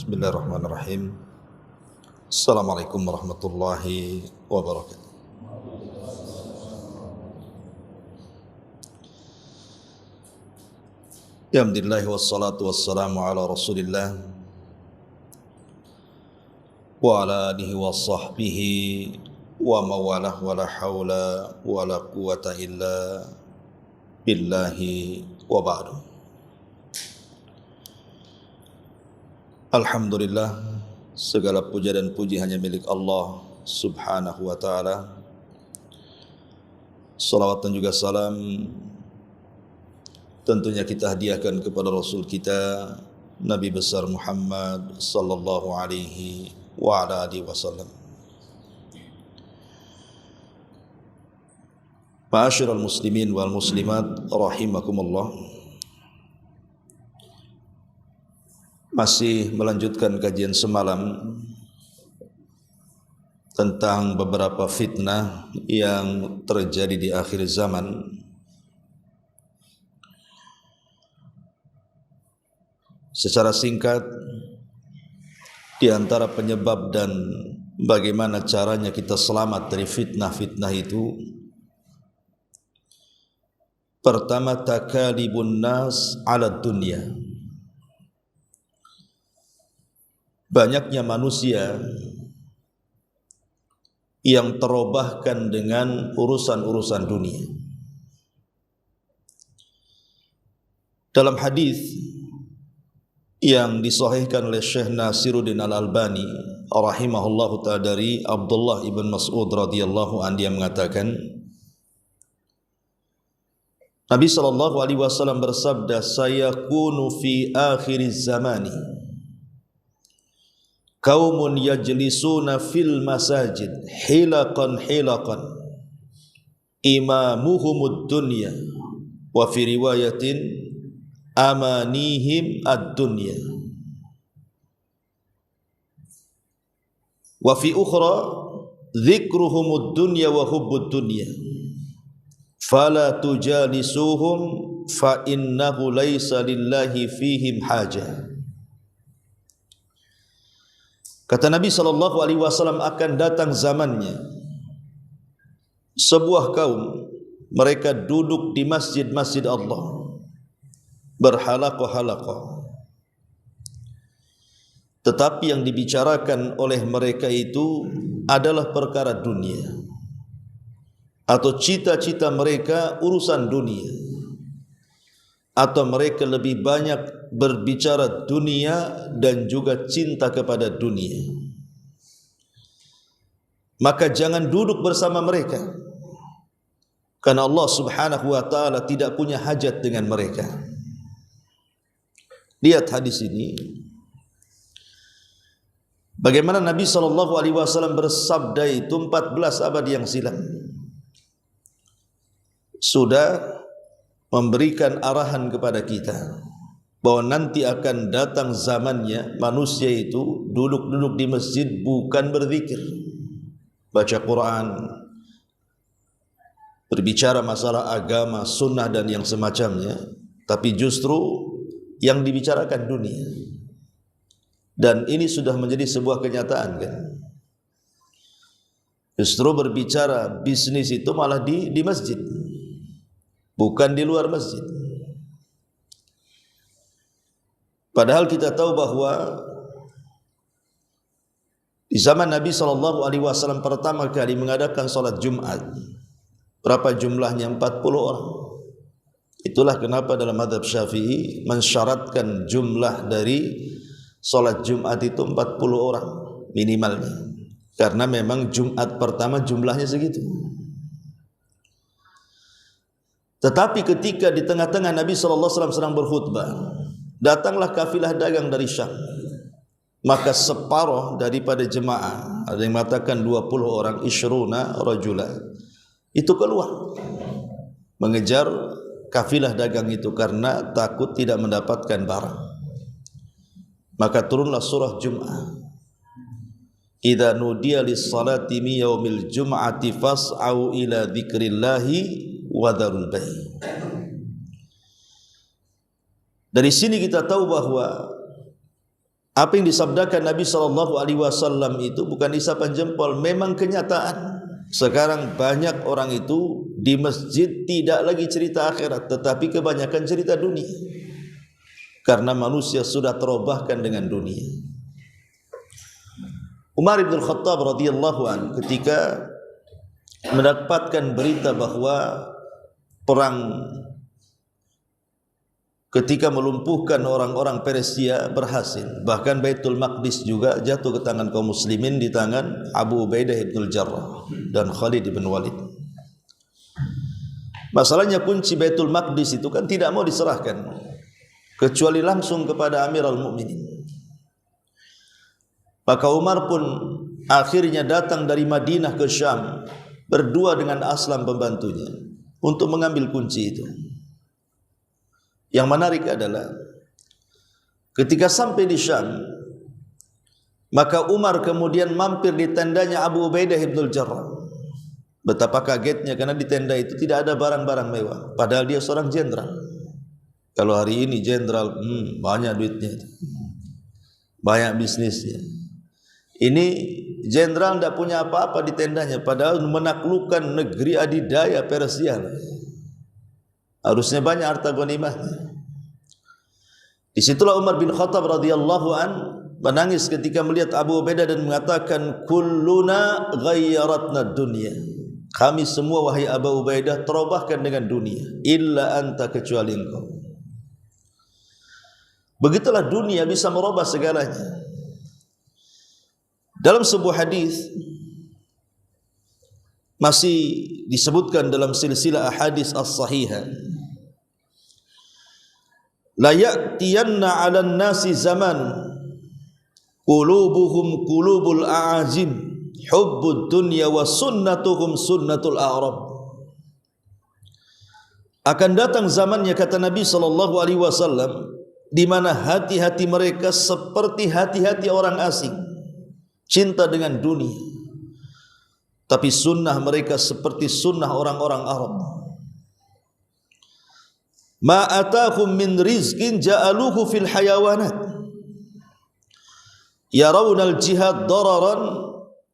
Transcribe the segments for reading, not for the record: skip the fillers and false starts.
Bismillahirrahmanirrahim. Assalamualaikum warahmatullahi wabarakatuh. Alhamdulillah wassalatu wassalamu ala Rasulillah wa ala alihi wa sahbihi wa mawalah wa la hawla wa la quwata illa billahi wa ba'du. Alhamdulillah, segala puja dan puji hanya milik Allah subhanahu wa ta'ala. Salawat dan juga salam tentunya kita hadiahkan kepada Rasul kita Nabi besar Muhammad sallallahu alaihi wa ala alihi wasallam. Ma'asyiral muslimin wal muslimat rahimakumullah. Masih melanjutkan kajian semalam tentang beberapa fitnah yang terjadi di akhir zaman. Secara singkat, di antara penyebab dan bagaimana caranya kita selamat dari fitnah-fitnah itu, pertama, takalibun nas ala dunya. Banyaknya manusia yang terobahkan dengan urusan-urusan dunia. Dalam hadis yang disahihkan oleh Syekh Nasiruddin Al-Albani rahimahullahu ta'ala dari Abdullah ibn Mas'ud radhiyallahu anhu, dia mengatakan, Nabi sallallahu alaihi wasallam bersabda, sayakunu fi akhiriz zamani qaumun yajlisuna fil masajid hilaqan hilaqan imamuhumud dunya wa fi riwayatin amanihim ad-dunya wa fi ukhra dzikruhumud dunya wa hubbud dunya fala tujalisuhum fa innahu laisa lillahi fihim hajah. Kata Nabi SAW, akan datang zamannya sebuah kaum, mereka duduk di masjid-masjid Allah berhalaqah-halaqah, tetapi yang dibicarakan oleh mereka itu adalah perkara dunia, atau cita-cita mereka urusan dunia, atau mereka lebih banyak berbicara dunia dan juga cinta kepada dunia. Maka jangan duduk bersama mereka, karena Allah subhanahu wa ta'ala tidak punya hajat dengan mereka. Lihat hadis ini, bagaimana Nabi SAW bersabda itu 14 abad yang silam, sudah memberikan arahan kepada kita bahwa nanti akan datang zamannya manusia itu duduk-duduk di masjid bukan berzikir, baca Quran, berbicara masalah agama, sunnah dan yang semacamnya, tapi justru yang dibicarakan dunia. Dan ini sudah menjadi sebuah kenyataan, kan? Justru berbicara bisnis itu malah di masjid, bukan di luar masjid. Padahal kita tahu bahwa di zaman Nabi SAW pertama kali mengadakan salat Jumat, berapa jumlahnya? 40 orang. Itulah kenapa dalam mazhab Syafi'i mensyaratkan jumlah dari salat Jumat itu 40 orang minimalnya, karena memang Jumat pertama jumlahnya segitu. Tetapi ketika di tengah-tengah Nabi SAW sedang berkhutbah, datanglah kafilah dagang dari Syam. Maka separuh daripada jemaah, ada yang mengatakan 20 orang, isyruna rajula, itu keluar mengejar kafilah dagang itu karena takut tidak mendapatkan barang. Maka turunlah surah Jum'ah, idza nudiya lis-salati min yaumil jum'ati fas'au ila dzikrillahi wa dzarul bai'. Dari sini kita tahu bahwa Apa yang disabdakan Nabi SAW itu bukan isapan jempol, memang kenyataan. Sekarang banyak orang itu di masjid tidak lagi cerita akhirat, tetapi kebanyakan cerita dunia. Karena manusia sudah terobahkan dengan dunia. Umar bin Khattab radhiyallahu anhu ketika mendapatkan berita bahwa perang ketika melumpuhkan orang-orang Persia berhasil, bahkan Baitul Maqdis juga jatuh ke tangan kaum muslimin di tangan Abu Ubaidah bin Jarrah dan Khalid bin Walid. Masalahnya kunci Baitul Maqdis itu kan tidak mau diserahkan kecuali langsung kepada Amirul Mukminin. Maka Umar pun akhirnya datang dari Madinah ke Syam berdua dengan Aslam pembantunya untuk mengambil kunci itu. Yang menarik adalah ketika sampai di Syam, maka Umar kemudian mampir di tendanya Abu Ubaidah bin Jarrah. Betapa kagetnya karena di tenda itu tidak ada barang-barang mewah, padahal dia seorang jenderal. Kalau hari ini jenderal banyak duitnya, banyak bisnisnya. Ini jenderal tidak punya apa-apa di tendanya, padahal menaklukkan negeri adidaya Persia. Harusnya banyak harta ghanimahnya. Disitulah Umar bin Khattab radhiyallahu an menangis ketika melihat Abu Ubaidah dan mengatakan, kulluna ghayyaratna dunya. Kami semua wahai Abu Ubaidah terobahkan dengan dunia, illa anta, kecuali engkau. Begitulah dunia bisa merubah segalanya. Dalam sebuah hadis masih disebutkan dalam silsilah ahadits as-sahihah, la ya'tiyanna 'alan nasi zaman qulubuhum qulubul a'ajim hubbud dunya wa sunnatuhum sunnatul a'rab. Akan datang zamannya, kata Nabi SAW, di mana hati-hati mereka seperti hati-hati orang asing, cinta dengan dunia, tapi sunnah mereka seperti sunnah orang-orang Arab. Ma atahum min rizqin ja'aluhu fil hayawanat yarawna al-jihad dararan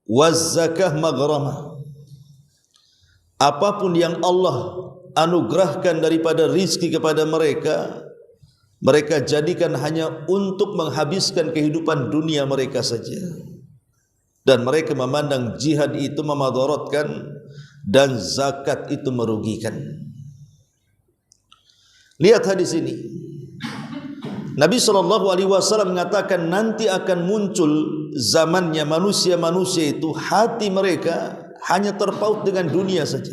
waz zakah maghrama. Apapun yang Allah anugerahkan daripada rizki kepada mereka, mereka jadikan hanya untuk menghabiskan kehidupan dunia mereka saja. Dan mereka memandang jihad itu memadaratkan dan zakat itu merugikan. Lihat hadis ini. Nabi SAW mengatakan nanti akan muncul zamannya manusia-manusia itu hati mereka hanya terpaut dengan dunia saja.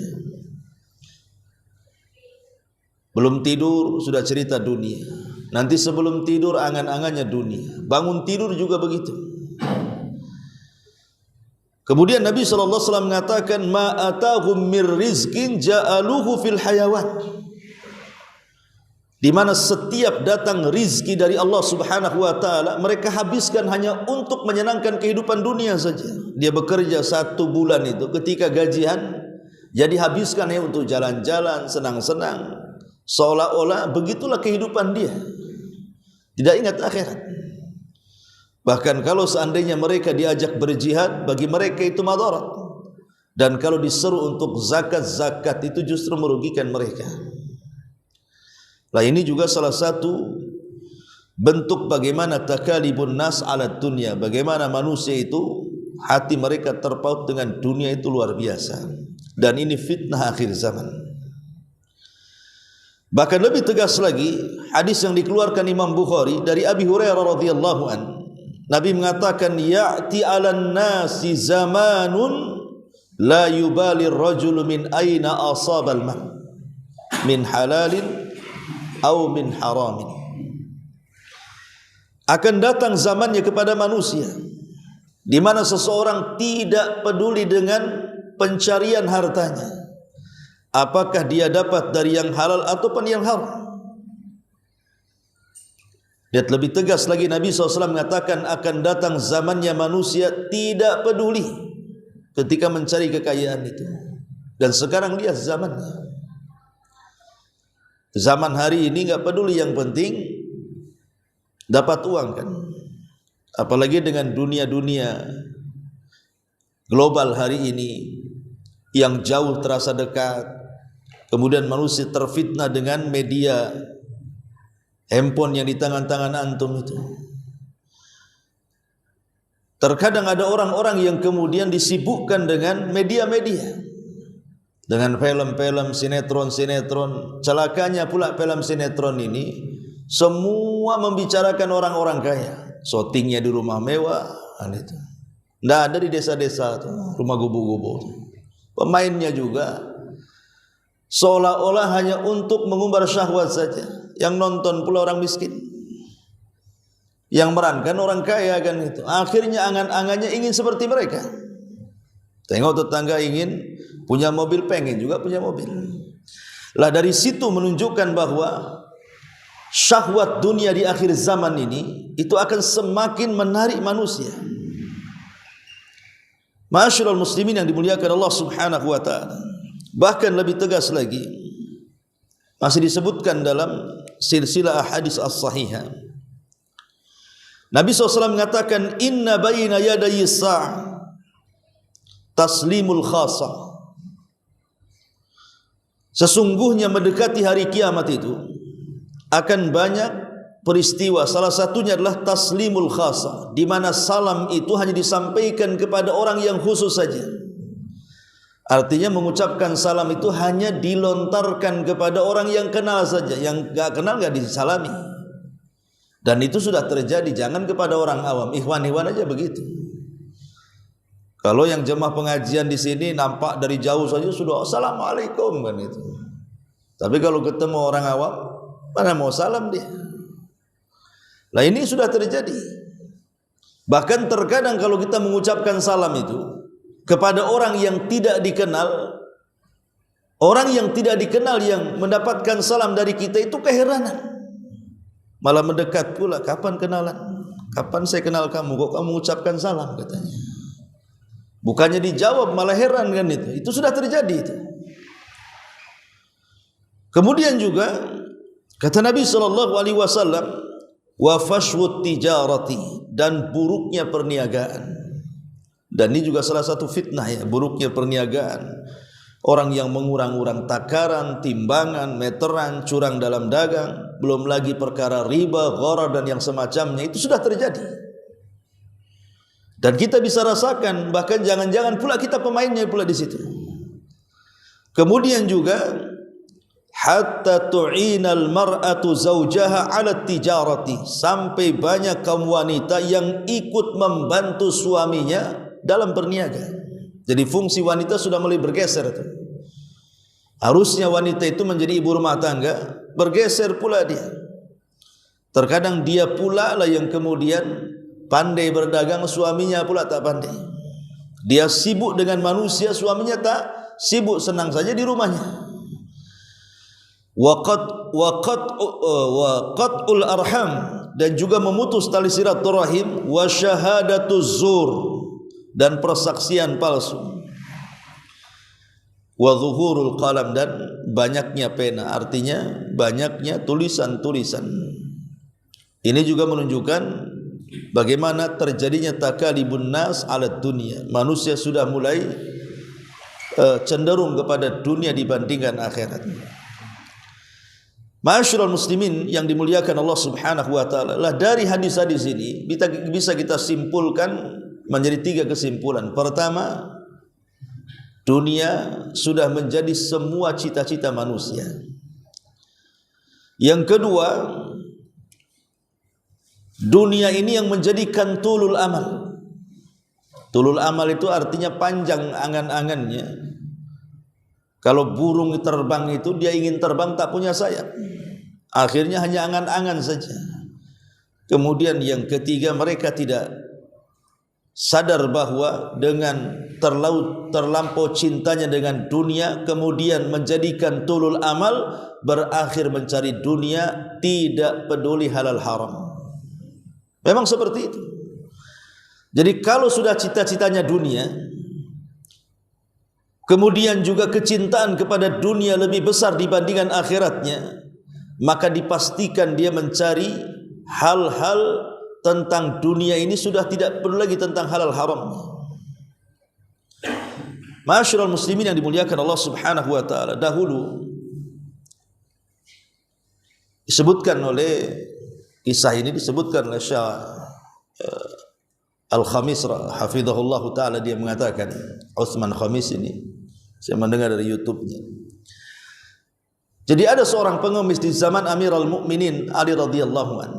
Belum tidur sudah cerita dunia. Nanti sebelum tidur angan-angannya dunia. Bangun tidur juga begitu. Kemudian Nabi SAW mengatakan, ma atahum mir rizqin ja'aluhu fil hayawan. Di mana setiap datang rizki dari Allah Subhanahu wa taala, mereka habiskan hanya untuk menyenangkan kehidupan dunia saja. Dia bekerja 1 bulan itu, ketika gajian jadi habiskan ya untuk jalan-jalan, senang-senang, seolah-olah begitulah kehidupan dia. Tidak ingat akhirat. Bahkan kalau seandainya mereka diajak berjihad, bagi mereka itu madarat. Dan kalau diseru untuk zakat itu justru merugikan mereka. Nah, ini juga salah satu bentuk bagaimana takalibun nas ala dunia, bagaimana manusia itu hati mereka terpaut dengan dunia itu luar biasa. Dan ini fitnah akhir zaman. Bahkan lebih tegas lagi, hadis yang dikeluarkan Imam Bukhari dari Abi Hurairah radhiyallahu an, Nabi mengatakan, ya'ti 'alan nasi zamanun la yubali ar-rajulu min aina asabal mal min halalin aw min haramin. Akan datang zamannya kepada manusia di mana seseorang tidak peduli dengan pencarian hartanya, apakah dia dapat dari yang halal ataupun yang haram. Lihat lebih tegas lagi, Nabi SAW mengatakan akan datang zamannya manusia tidak peduli ketika mencari kekayaan itu. Dan sekarang lihat zamannya. Zaman hari ini enggak peduli, yang penting dapat uang kan. apalagi dengan dunia-dunia global hari ini yang jauh terasa dekat, kemudian manusia terfitnah dengan media handphone yang di tangan-tangan antum itu. Terkadang ada orang-orang yang kemudian disibukkan dengan media-media, dengan film-film, sinetron-sinetron. Celakanya pula film sinetron ini semua membicarakan orang-orang kaya, syutingnya di rumah mewah, itu. Tidak ada di desa-desa tuh, rumah gubu-gubu. Pemainnya juga seolah-olah hanya untuk mengumbar syahwat saja. Yang nonton pula orang miskin, yang merankan orang kaya kan itu. Akhirnya angan-angannya ingin seperti mereka. Tengok tetangga ingin punya mobil, pengen juga punya mobil. Lah dari situ menunjukkan bahwa syahwat dunia di akhir zaman ini itu akan semakin menarik manusia. Ma'asyiral muslimin yang dimuliakan Allah Subhanahu wa taala. Bahkan lebih tegas lagi, masih disebutkan dalam silsilah ahadits as-sahihah, Nabi SAW mengatakan, inna baina yadayi sa'ah taslimul khasa. Sesungguhnya mendekati hari kiamat itu akan banyak peristiwa. Salah satunya adalah taslimul khasa, di mana salam itu hanya disampaikan kepada orang yang khusus saja. Artinya mengucapkan salam itu hanya dilontarkan kepada orang yang kenal saja, yang enggak kenal enggak disalami. Dan itu sudah terjadi, jangan kepada orang awam, ikhwan-ikhwan aja begitu. Kalau yang jemaah pengajian di sini nampak dari jauh saja sudah assalamualaikum kan itu. Tapi kalau ketemu orang awam, mana mau salam dia. Lah ini sudah terjadi. Bahkan terkadang kalau kita mengucapkan salam itu kepada orang yang tidak dikenal, orang yang tidak dikenal yang mendapatkan salam dari kita itu keheranan. Malah mendekat pula, kapan kenalan? Kapan saya kenal kamu? Kok kamu mengucapkan salam katanya. Bukannya dijawab, malah heran kan itu. Itu sudah terjadi itu. Kemudian juga kata Nabi SAW, wa fashwut tijarati, dan buruknya perniagaan. Dan ini juga salah satu fitnah ya, buruknya perniagaan. Orang yang mengurang-urang takaran, timbangan, meteran, curang dalam dagang, belum lagi perkara riba, gharar dan yang semacamnya, itu sudah terjadi. Dan kita bisa rasakan, bahkan jangan-jangan pula kita pemainnya pula di situ. Kemudian juga hatta tu'inal mar'atu zawjaha 'ala tijarati, sampai banyak kaum wanita yang ikut membantu suaminya dalam berniaga. Jadi fungsi wanita sudah mulai bergeser itu. Harusnya wanita itu menjadi ibu rumah tangga, bergeser pula dia. Terkadang dia pula lah yang kemudian pandai berdagang, suaminya pula tak pandai. Dia sibuk dengan manusia, suaminya tak sibuk, senang saja di rumahnya. Waqat'ul arham, dan juga memutus tali silaturahim, wa syahadatuz zur, dan persaksian palsu, wa zuhurul qalam, dan banyaknya pena, artinya banyaknya tulisan-tulisan. Ini juga menunjukkan bagaimana terjadinya takalibun nas ala dunia. Manusia sudah mulai cenderung kepada dunia dibandingkan akhirat. Ma'asyiral muslimin yang dimuliakan Allah Subhanahu wa taala, lah dari hadis-hadis ini bisa kita simpulkan menjadi 3 kesimpulan. Pertama, dunia sudah menjadi semua cita-cita manusia. Yang kedua, dunia ini yang menjadikan tulul amal. Tulul amal itu artinya panjang angan-angannya. Kalau burung terbang itu dia ingin terbang tak punya sayap, akhirnya hanya angan-angan saja. Kemudian yang ketiga, mereka tidak sadar bahwa dengan terlampau cintanya dengan dunia, kemudian menjadikan tulul amal, berakhir mencari dunia, tidak peduli halal haram. Memang seperti itu. Jadi kalau sudah cita-citanya dunia, kemudian juga kecintaan kepada dunia lebih besar dibandingkan akhiratnya, maka dipastikan dia mencari hal-hal tentang dunia ini sudah tidak perlu lagi tentang halal haram. Ma'asyiral muslimin yang dimuliakan Allah Subhanahu wa taala, dahulu disebutkan oleh kisah ini disebutkan oleh Syekh Al-Khamis hafizahullah taala, dia mengatakan, Utsman Khamis ini saya mendengar dari YouTube-nya. Jadi ada seorang pengemis di zaman Amirul Mukminin Ali radhiyallahu an.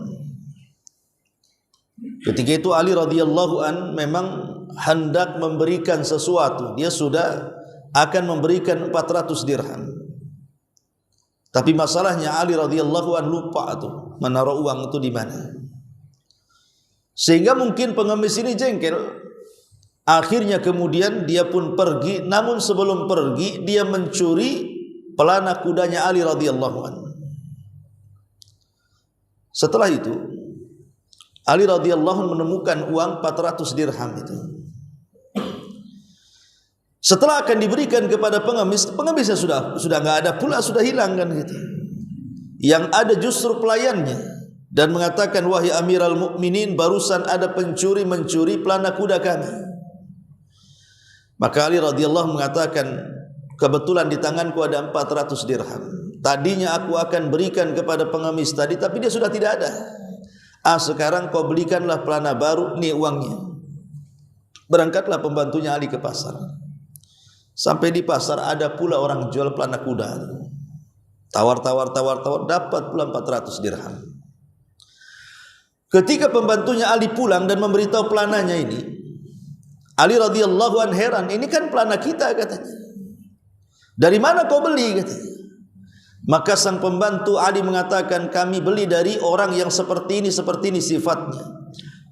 Ketika itu Ali radhiyallahu an memang hendak memberikan sesuatu, dia sudah akan memberikan 400 dirham. Tapi masalahnya Ali radhiyallahu an lupa tuh menaruh uang itu di mana. Sehingga mungkin pengemis ini jengkel. Akhirnya kemudian dia pun pergi, namun sebelum pergi dia mencuri pelana kudanya Ali radhiyallahu an. Setelah itu Ali radhiyallahu an menemukan uang 400 dirham itu. Setelah akan diberikan kepada pengemisnya sudah enggak ada pula, sudah hilang kan gitu. Yang ada justru pelayannya dan mengatakan, wahai Amirul Mukminin, barusan ada pencuri mencuri pelana kuda kami. Maka Ali radhiyallahu mengatakan, kebetulan di tanganku ada 400 dirham. Tadinya aku akan berikan kepada pengemis tadi, tapi dia sudah tidak ada. Sekarang kau belikanlah pelana baru, nih uangnya. Berangkatlah pembantunya Ali ke pasar. Sampai di pasar ada pula orang jual pelana kuda. Tawar, dapat pula 400 dirham. Ketika pembantunya Ali pulang dan memberitahu pelananya ini, Ali radhiyallahu an heran, ini kan pelana kita katanya. Dari mana kau beli katanya? Maka sang pembantu Ali mengatakan, kami beli dari orang yang seperti ini sifatnya.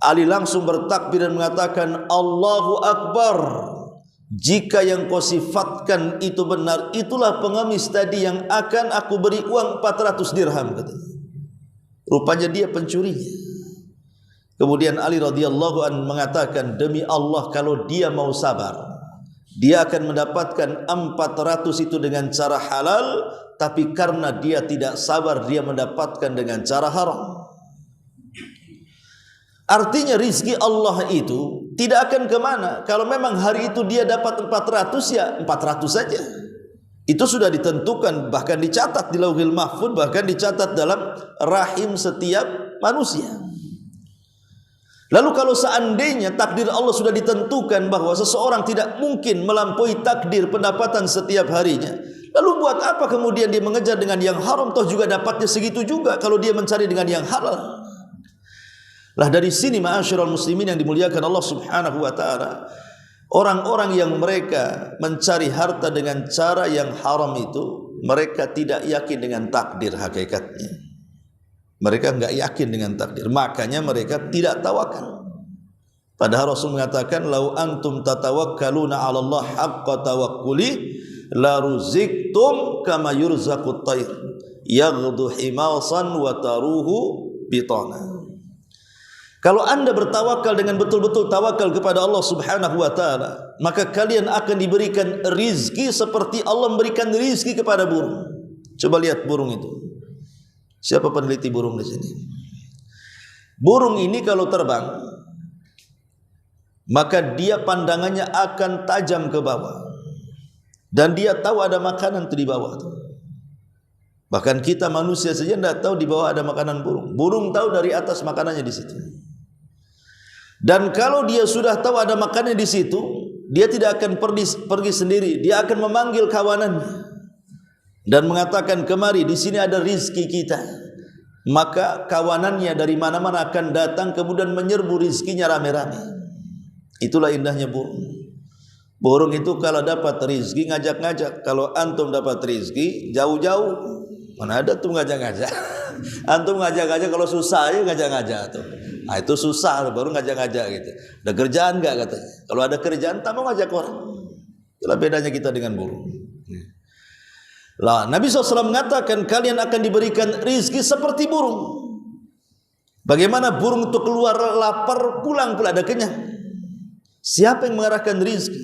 Ali langsung bertakbir dan mengatakan, Allahu Akbar. Jika yang kau sifatkan itu benar, itulah pengemis tadi yang akan aku beri uang 400 dirham katanya. Rupanya dia pencurinya. Kemudian Ali radhiyallahu an mengatakan, demi Allah kalau dia mau sabar, dia akan mendapatkan 400 itu dengan cara halal, tapi karena dia tidak sabar, dia mendapatkan dengan cara haram. Artinya rizki Allah itu tidak akan kemana. Kalau memang hari itu dia dapat 400, ya 400 saja. Itu sudah ditentukan, bahkan dicatat di Lauhil Mahfuz, bahkan dicatat dalam rahim setiap manusia. Lalu kalau seandainya takdir Allah sudah ditentukan bahwa seseorang tidak mungkin melampaui takdir pendapatan setiap harinya, lalu buat apa kemudian dia mengejar dengan yang haram, toh juga dapatnya segitu juga kalau dia mencari dengan yang halal. Lah dari sini ma'asyiral muslimin yang dimuliakan Allah Subhanahu wa taala, orang-orang yang mereka mencari harta dengan cara yang haram itu, mereka tidak yakin dengan takdir hakikatnya. Mereka enggak yakin dengan takdir, makanya mereka tidak tawakal. Padahal Rasul mengatakan, "Lau antum tatawakkaluna 'ala Allah haqqa tawakkuli la ruziktum kama yurzaqut tayr yaghdu himasan wa taruhu bitana." Kalau anda bertawakal dengan betul-betul tawakal kepada Allah Subhanahu wa taala, maka kalian akan diberikan rizki seperti Allah memberikan rizki kepada burung. Coba lihat burung itu. Siapa peneliti burung di sini? Burung ini kalau terbang, maka dia pandangannya akan tajam ke bawah. Dan dia tahu ada makanan di bawah itu. Bahkan kita manusia saja tidak tahu di bawah ada makanan burung. Burung tahu dari atas makanannya di situ. Dan kalau dia sudah tahu ada makanan di situ, dia tidak akan pergi sendiri. Dia akan memanggil kawanannya dan mengatakan, kemari, di sini ada rizki kita. Maka kawanannya dari mana-mana akan datang kemudian menyerbu rizkinya rame-rame. Itulah indahnya burung. Burung itu kalau dapat rizki ngajak-ngajak. Kalau antum dapat rizki jauh-jauh, mana ada tuh ngajak-ngajak. Antum ngajak-ngajak kalau susah aja ngajak-ngajak tuh. Nah itu susah baru ngajak-ngajak gitu. Ada kerjaan enggak katanya? Kalau ada kerjaan tak mau ngajak orang. Itulah bedanya kita dengan burung. Lah Nabi SAW mengatakan kalian akan diberikan rizki seperti burung. Bagaimana burung itu keluar lapar, pulang pula ada kenyang. Siapa yang mengarahkan rizki?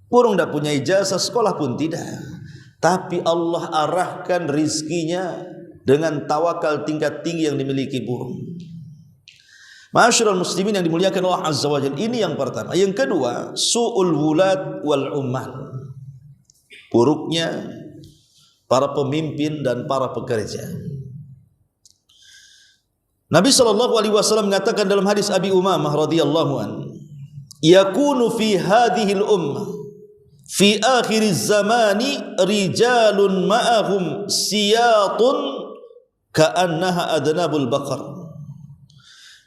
Burung tidak punya ijazah, sekolah pun tidak. Tapi Allah arahkan rizkinya dengan tawakal tingkat tinggi yang dimiliki burung. Ma'asyiral muslimin yang dimuliakan Allah Azza wa Jalla, ini yang pertama. Yang kedua, su'ul wulad wal ummal, buruknya para pemimpin dan para pekerja. Nabi SAW mengatakan dalam hadis Abi Umamah radhiyallahu an, yakunu fi hadhil ummah fi akhir zamani rijalun ma'ahum siyatun ka'annaha adnabul baqar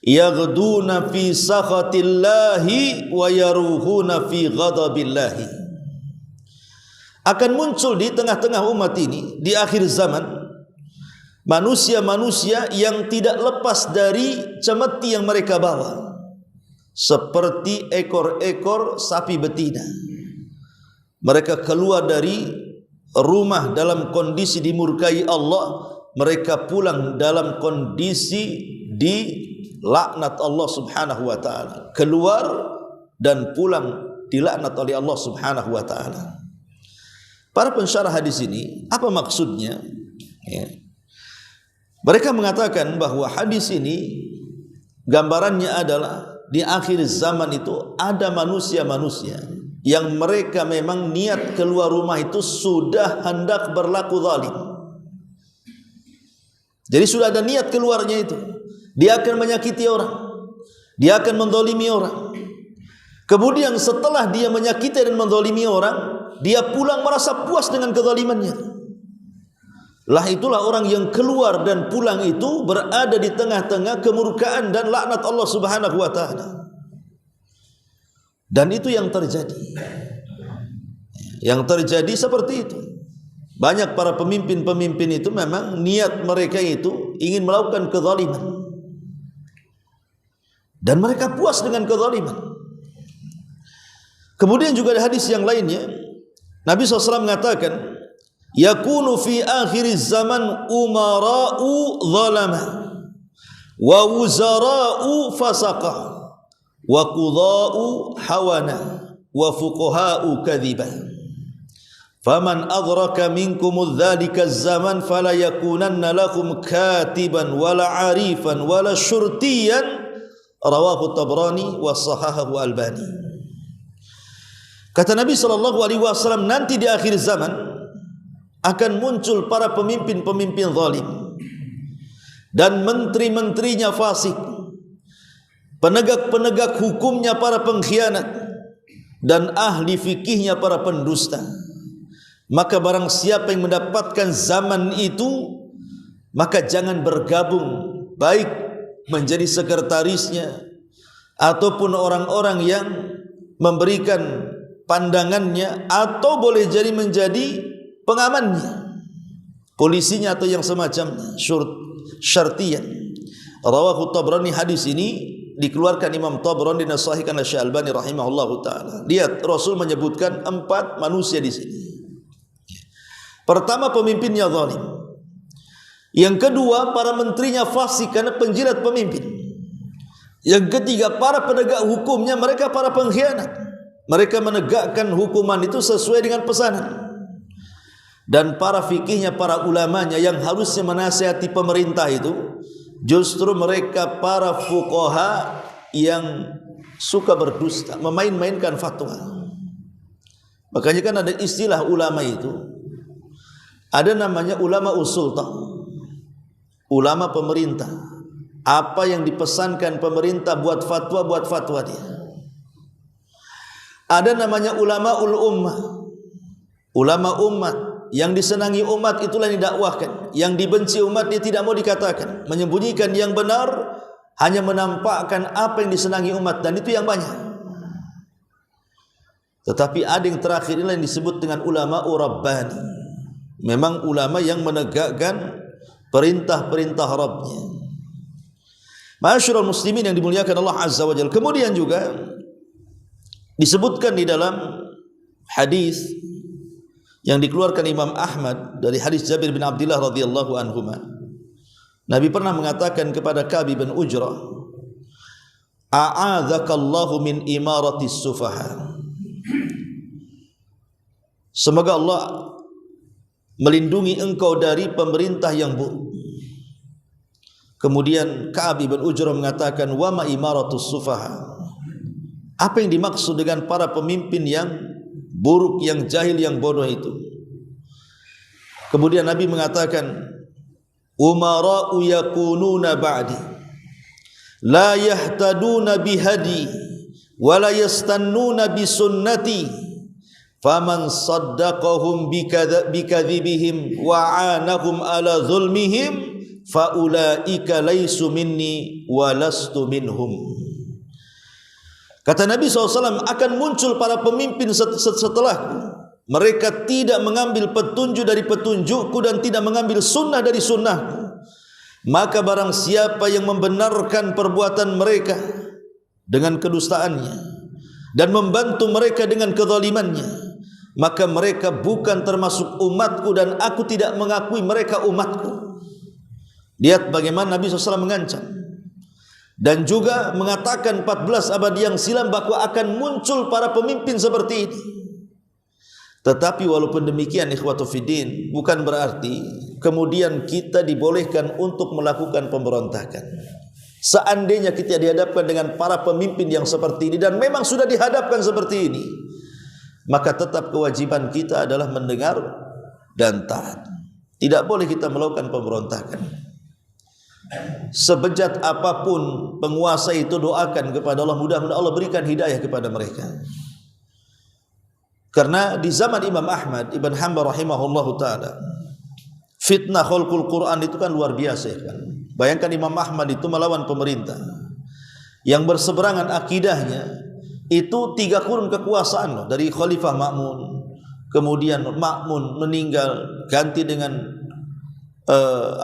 yaghduna fi sakhatillahi wa yaruhuna fi ghadabillahi. Akan muncul di tengah-tengah umat ini di akhir zaman manusia-manusia yang tidak lepas dari cemeti yang mereka bawa, seperti ekor-ekor sapi betina. Mereka keluar dari rumah dalam kondisi dimurkai Allah, mereka pulang dalam kondisi di laknat Allah Subhanahu wa taala. Keluar dan pulang dilaknat oleh Allah Subhanahu wa taala. Para pensyarah hadis ini, apa maksudnya? Ya. Mereka mengatakan bahwa hadis ini gambarannya adalah di akhir zaman itu ada manusia-manusia yang mereka memang niat keluar rumah itu sudah hendak berlaku zalim. Jadi sudah ada niat keluarnya itu. Dia akan menyakiti orang, dia akan menzalimi orang. Kemudian setelah dia menyakiti dan menzalimi orang, dia pulang merasa puas dengan kezalimannya. Lah itulah orang yang keluar dan pulang itu berada di tengah-tengah kemurkaan dan laknat Allah Subhanahu wa taala. Dan itu yang terjadi. Yang terjadi seperti itu. Banyak para pemimpin-pemimpin itu memang niat mereka itu ingin melakukan kezaliman. Dan mereka puas dengan kezaliman. Kemudian juga ada hadis yang lainnya, Nabi SAW mengatakan, yakunu fi akhir zaman umara'u zalama wa wuzara'u fasaqa wa qudha'u hawana wa fuqaha'u kadhiba. Faman adraka minkum dzalika zaman fala yakunanna lakum katiban wala arifan wala syurtiyan. Rawahu Tabrani wa sahahahu Albani. Kata Nabi SAW, nanti di akhir zaman akan muncul para pemimpin-pemimpin zalim dan menteri-menterinya fasik, penegak-penegak hukumnya para pengkhianat, dan ahli fikihnya para pendusta. Maka barang siapa yang mendapatkan zaman itu, maka jangan bergabung, baik menjadi sekretarisnya ataupun orang-orang yang memberikan pandangannya, atau boleh jadi menjadi pengamannya, polisinya atau yang semacamnya, syartiyan. Rawahu Tabrani, hadis ini dikeluarkan Imam Tabrani dan sahihkan oleh Syekh Albani rahimahullahu taala. Lihat, Rasul menyebutkan 4 manusia di sini. Pertama, pemimpinnya zalim. Yang kedua, para menterinya fasik karena penjilat pemimpin. Yang ketiga, para penegak hukumnya mereka para pengkhianat. Mereka menegakkan hukuman itu sesuai dengan pesanan. Dan para fikihnya, para ulamanya yang harusnya menasihati pemerintah itu, justru mereka para fuqaha yang suka berdusta, memain-mainkan fatwa. Makanya kan ada istilah ulama itu, ada namanya ulama usultah, ulama pemerintah. Apa yang dipesankan pemerintah buat fatwa dia. Ada namanya ulama ummah, ulama umat. Yang disenangi umat itulah yang didakwahkan, yang dibenci umat dia tidak mau dikatakan, menyembunyikan yang benar, hanya menampakkan apa yang disenangi umat, dan itu yang banyak. Tetapi ada yang terakhir inilah yang disebut dengan ulama rabbani. Memang ulama yang menegakkan perintah-perintah Rabbnya. Ma'asyiral muslimin yang dimuliakan Allah Azza wa Jalla. Kemudian juga disebutkan di dalam hadis yang dikeluarkan Imam Ahmad dari hadis Jabir bin Abdullah radhiyallahu anhuma, Nabi pernah mengatakan kepada Ka'b bin Ujrah, a'adzakallahu min imaratis sufaha. Semoga Allah melindungi engkau dari pemerintah yang buruk. Kemudian Ka'ab bin Ujrah mengatakan, wa ma imaratus sufaha. Apa yang dimaksud dengan para pemimpin yang buruk, yang jahil, yang bodoh itu? Kemudian Nabi mengatakan, umara'u yakununa ba'di la yahtaduna bihadi wa la yastannuna bisunnati faman saddaqahum bikadzibihim wa anahum ala zulmihim faulaika laysu minni wa lastu minhum. Kata Nabi SAW, akan muncul para pemimpin setelahku, mereka tidak mengambil petunjuk dari petunjukku dan tidak mengambil sunnah dari sunnahku. Maka barang siapa yang membenarkan perbuatan mereka dengan kedustaannya dan membantu mereka dengan kezalimannya, maka mereka bukan termasuk umatku dan aku tidak mengakui mereka umatku. Lihat bagaimana Nabi SAW mengancam dan juga mengatakan 14 abad yang silam bahwa akan muncul para pemimpin seperti ini. Tetapi walaupun demikian, ikhwatu fiddin, bukan berarti kemudian kita dibolehkan untuk melakukan pemberontakan. Seandainya kita dihadapkan dengan para pemimpin yang seperti ini, dan memang sudah dihadapkan seperti ini, maka tetap kewajiban kita adalah mendengar dan taat. Tidak boleh kita melakukan pemberontakan. Sebejat apapun penguasa itu, doakan kepada Allah, mudah-mudahan Allah berikan hidayah kepada mereka. Karena di zaman Imam Ahmad Ibn Hanbal rahimahullahu ta'ala, fitnah khalqul Quran itu kan luar biasa kan. Bayangkan Imam Ahmad itu melawan pemerintah yang berseberangan akidahnya, itu 3 kurun kekuasaan loh. Dari Khalifah Ma'mun, kemudian Ma'mun meninggal, ganti dengan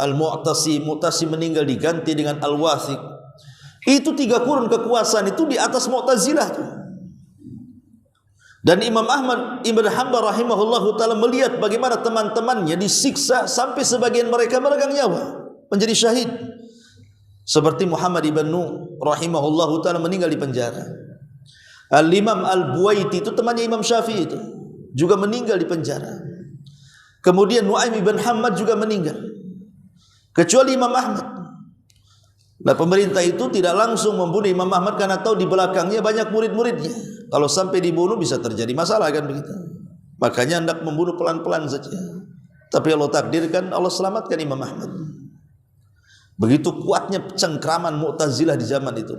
Al-Mu'tasim, Mu'tasim meninggal, diganti dengan Al-Wathiq. Itu 3 kurun kekuasaan itu di atas Mu'tazilah tuh. Dan Imam Ahmad Ibn Hanbal rahimahullahu ta'ala melihat bagaimana teman-temannya disiksa sampai sebagian mereka meregang nyawa, menjadi syahid. Seperti Muhammad ibn Nuh rahimahullahu ta'ala meninggal di penjara. Al-Imam Al-Buwaiti itu temannya Imam Syafi'i itu juga meninggal di penjara. Kemudian Nu'aim ibn Hammad juga meninggal, kecuali Imam Ahmad. Nah, pemerintah itu tidak langsung membunuh Imam Ahmad karena tahu di belakangnya banyak murid-muridnya. Kalau sampai dibunuh bisa terjadi masalah kan begitu. Makanya hendak membunuh pelan-pelan saja. Tapi Allah takdirkan, Allah selamatkan Imam Ahmad. Begitu kuatnya cengkraman Mu'tazilah di zaman itu.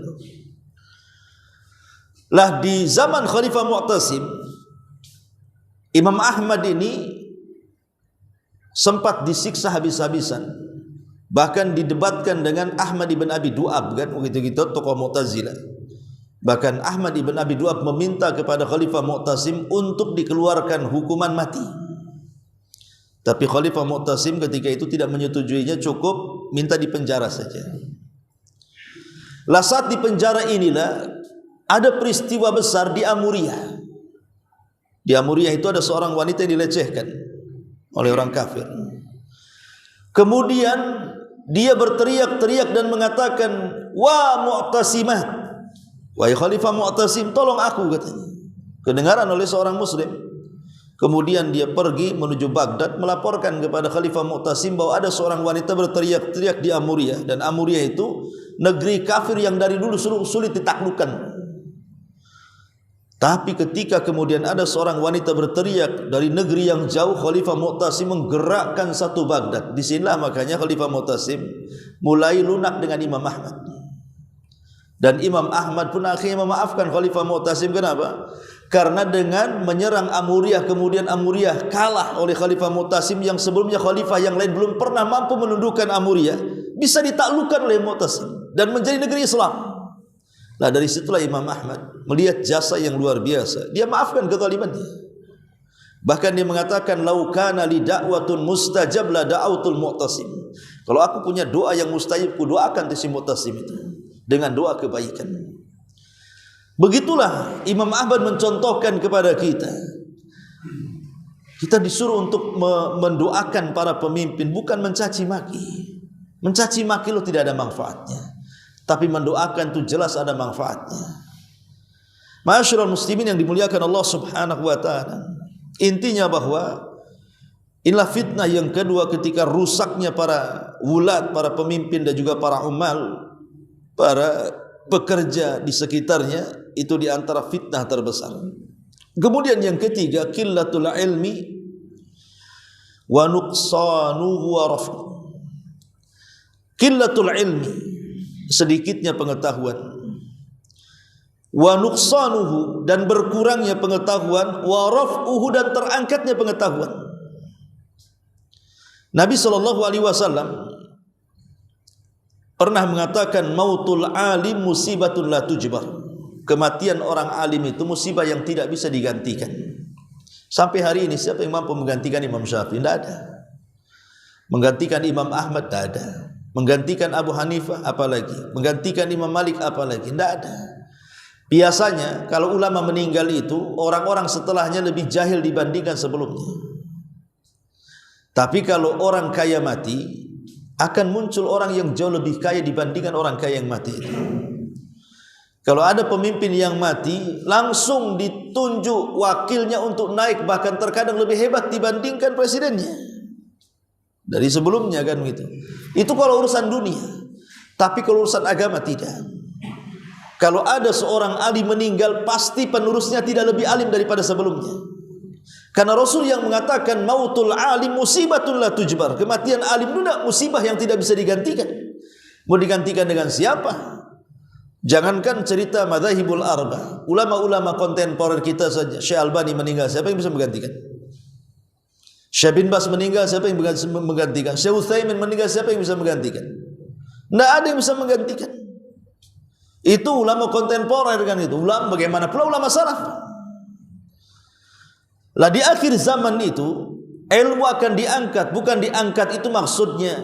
Lah di zaman Khalifah Mu'tasim, Imam Ahmad ini sempat disiksa habis-habisan. Bahkan didebatkan dengan Ahmad ibn Abi Du'ab kan, begitu gitu tokoh Mu'tazilah. Bahkan Ahmad ibn Abi Du'ab meminta kepada Khalifah Mu'tasim untuk dikeluarkan hukuman mati. Tapi Khalifah Mu'tasim ketika itu tidak menyetujuinya, cukup minta dipenjara saja. Lah saat di penjara inilah ada peristiwa besar di Amuriyah. Di Amuriyah itu ada seorang wanita yang dilecehkan oleh orang kafir. Kemudian dia berteriak-teriak dan mengatakan, "Wa Mu'tasimah, wahai Khalifah Mu'tasim, tolong aku," katanya. Kedengaran oleh seorang muslim. Kemudian dia pergi menuju Baghdad melaporkan kepada Khalifah Mu'tasim bahwa ada seorang wanita berteriak-teriak di Amuriyah, dan Amuriyah itu negeri kafir yang dari dulu sulit ditaklukkan. Tapi ketika kemudian ada seorang wanita berteriak dari negeri yang jauh, Khalifah Mu'tasim menggerakkan satu Baghdad. Disinilah makanya Khalifah Mu'tasim mulai lunak dengan Imam Ahmad. Dan Imam Ahmad pun akhirnya memaafkan Khalifah Mu'tasim. Kenapa? Karena dengan menyerang Amuriyah, kemudian Amuriyah kalah oleh Khalifah Mu'tasim, yang sebelumnya khalifah yang lain belum pernah mampu menundukkan Amuriyah, bisa ditaklukkan oleh Mu'tasim dan menjadi negeri Islam. Nah, dari situlah Imam Ahmad melihat jasa yang luar biasa. Dia maafkan kezalimannya. Bahkan dia mengatakan, "Lau kana li da'watun mustajab la da'autul Mu'tasim." Kalau aku punya doa yang mustajab, ku doakan si Mu'tasim itu dengan doa kebaikan. Begitulah Imam Ahmad mencontohkan kepada kita. Kita disuruh untuk mendoakan para pemimpin, bukan mencaci maki. Mencaci maki lo tidak ada manfaatnya. Tapi mendoakan itu jelas ada manfaatnya. Ma'asyiral muslimin yang dimuliakan Allah Subhanahu wa ta'ala, intinya bahwa Inilah fitnah yang kedua ketika rusaknya para wulat, para pemimpin dan juga para umal, para pekerja di sekitarnya, itu di antara fitnah terbesar. Kemudian yang ketiga, qillatul ilmi wa nuqsanuhu wa raf'u. Qillatul ilmi, sedikitnya pengetahuan, wa nuqsanuhu, dan berkurangnya pengetahuan, wa raf'uhu, dan terangkatnya pengetahuan. Nabi SAW pernah mengatakan, mautul alim musibatun la tujbar. Kematian orang alim itu musibah yang tidak bisa digantikan. Sampai hari ini siapa yang mampu menggantikan Imam Syafi'i? Tidak ada. Menggantikan Imam Ahmad? Tidak ada. Menggantikan Abu Hanifah? Apalagi. Menggantikan Imam Malik? Apalagi. Tidak ada. Biasanya kalau ulama meninggal itu, orang-orang setelahnya lebih jahil dibandingkan sebelumnya. Tapi kalau orang kaya mati, akan muncul orang yang jauh lebih kaya dibandingkan orang kaya yang mati itu. Kalau ada pemimpin yang mati, langsung ditunjuk wakilnya untuk naik, bahkan terkadang lebih hebat dibandingkan presidennya dari sebelumnya, kan gitu. Itu kalau urusan dunia. Tapi kalau urusan agama tidak. Kalau ada seorang alim meninggal, pasti penerusnya tidak lebih alim daripada sebelumnya. Karena Rasul yang mengatakan mautul alim musibatun la tujbar. Kematian alim itu musibah yang tidak bisa digantikan. Mau digantikan dengan siapa? Jangankan cerita madzhabul arba, ulama-ulama kontemporer kita saja. Syekh Albani meninggal, siapa yang bisa menggantikan? Syekh bin Bas meninggal, siapa yang bisa menggantikan? Syekh Utsaimin meninggal, siapa yang bisa menggantikan? Tidak ada yang bisa menggantikan. Itu ulama kontemporer, kan itu. Ulama bagaimana pula ulama salaf? Lah di akhir zaman itu ilmu akan diangkat. Bukan diangkat itu maksudnya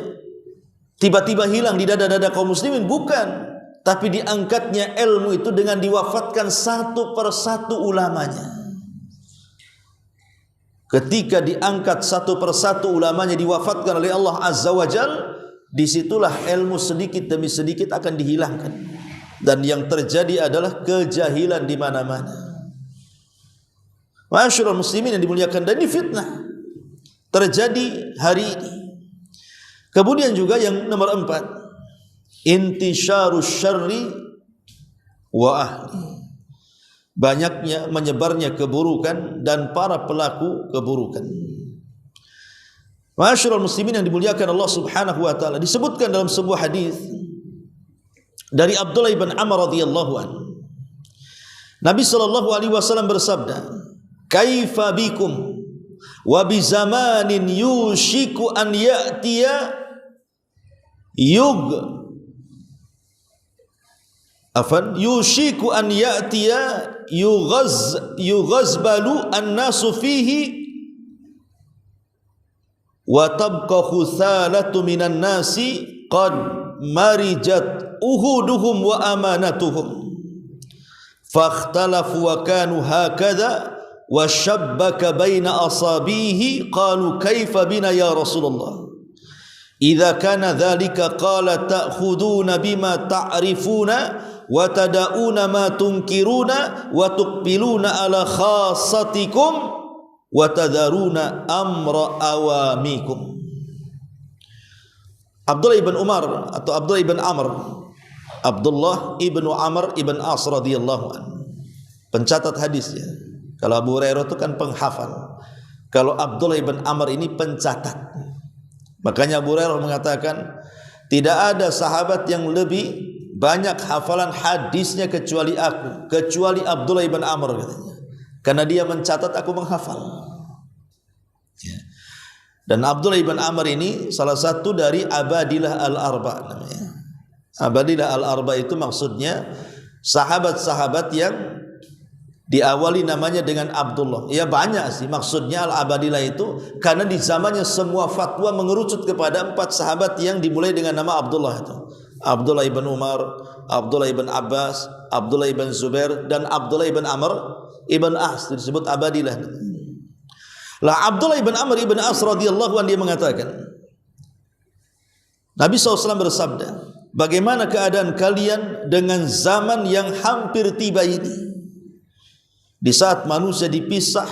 tiba-tiba hilang di dada-dada kaum muslimin, bukan. Tapi diangkatnya ilmu itu dengan diwafatkan satu persatu ulamanya. Ketika diangkat satu persatu ulamanya, diwafatkan oleh Allah Azza wa Jal, disitulah ilmu sedikit demi sedikit akan dihilangkan. Dan yang terjadi adalah kejahilan di mana-mana. Ma'asyiral muslimin yang dimuliakan, dan ini fitnah terjadi hari ini. Kemudian juga yang nomor 4, intisyarus syarri wa ahli. Banyaknya menyebarnya keburukan dan para pelaku keburukan. Ma'asyiral muslimin yang dimuliakan Allah Subhanahu wa taala, disebutkan dalam sebuah hadis dari Abdullah bin Amr radhiyallahu anhu. Nabi sallallahu alaihi wasallam bersabda, kaifa bikum wa bi zamanin yushiku an ya'tiya yushiku an ya'tiya yughazbalu an-nasu fihi wa tabqa khuthalatu minan nasi qad marijat uhuduhum wa amanatuhum fakhtalafu wa kanu hakadha wa shabbaka baina asabihi qalu kaifa bina ya Rasulullah idza kana dhalika qala ta'khuduna bima ta'rifuna wa tada'una ma tunkiruna wa tuqbiluna ala khassatikum wa tadharuna amra awamikum. Abdullah ibn Umar atau Abdullah ibn Amr, Abdullah ibn Amr ibn As radhiyallahu anhu, pencatat hadisnya. Kalau Abu Hurairah itu kan penghafal, kalau Abdullah ibn Amr ini pencatat. Makanya Abu Hurairah mengatakan tidak ada sahabat yang lebih banyak hafalan hadisnya kecuali aku, kecuali Abdullah ibn Amr, katanya. Karena dia mencatat, aku menghafal. Ya. Dan Abdullah ibn Amr ini salah satu dari Abadilah al-Arba namanya. Abadilah al-Arba itu maksudnya sahabat-sahabat yang diawali namanya dengan Abdullah. Ya banyak sih maksudnya al-Abadilah itu, karena di zamannya semua fatwa mengerucut kepada 4 sahabat yang dimulai dengan nama Abdullah itu. Abdullah ibn Umar, Abdullah ibn Abbas, Abdullah ibn Zubair, dan Abdullah ibn Amr ibn As, disebut Abadilah. Lah Abdullah ibn Amr ibn As radhiyallahu anhu dia mengatakan, Nabi SAW bersabda, bagaimana keadaan kalian dengan zaman yang hampir tiba ini, di saat manusia dipisah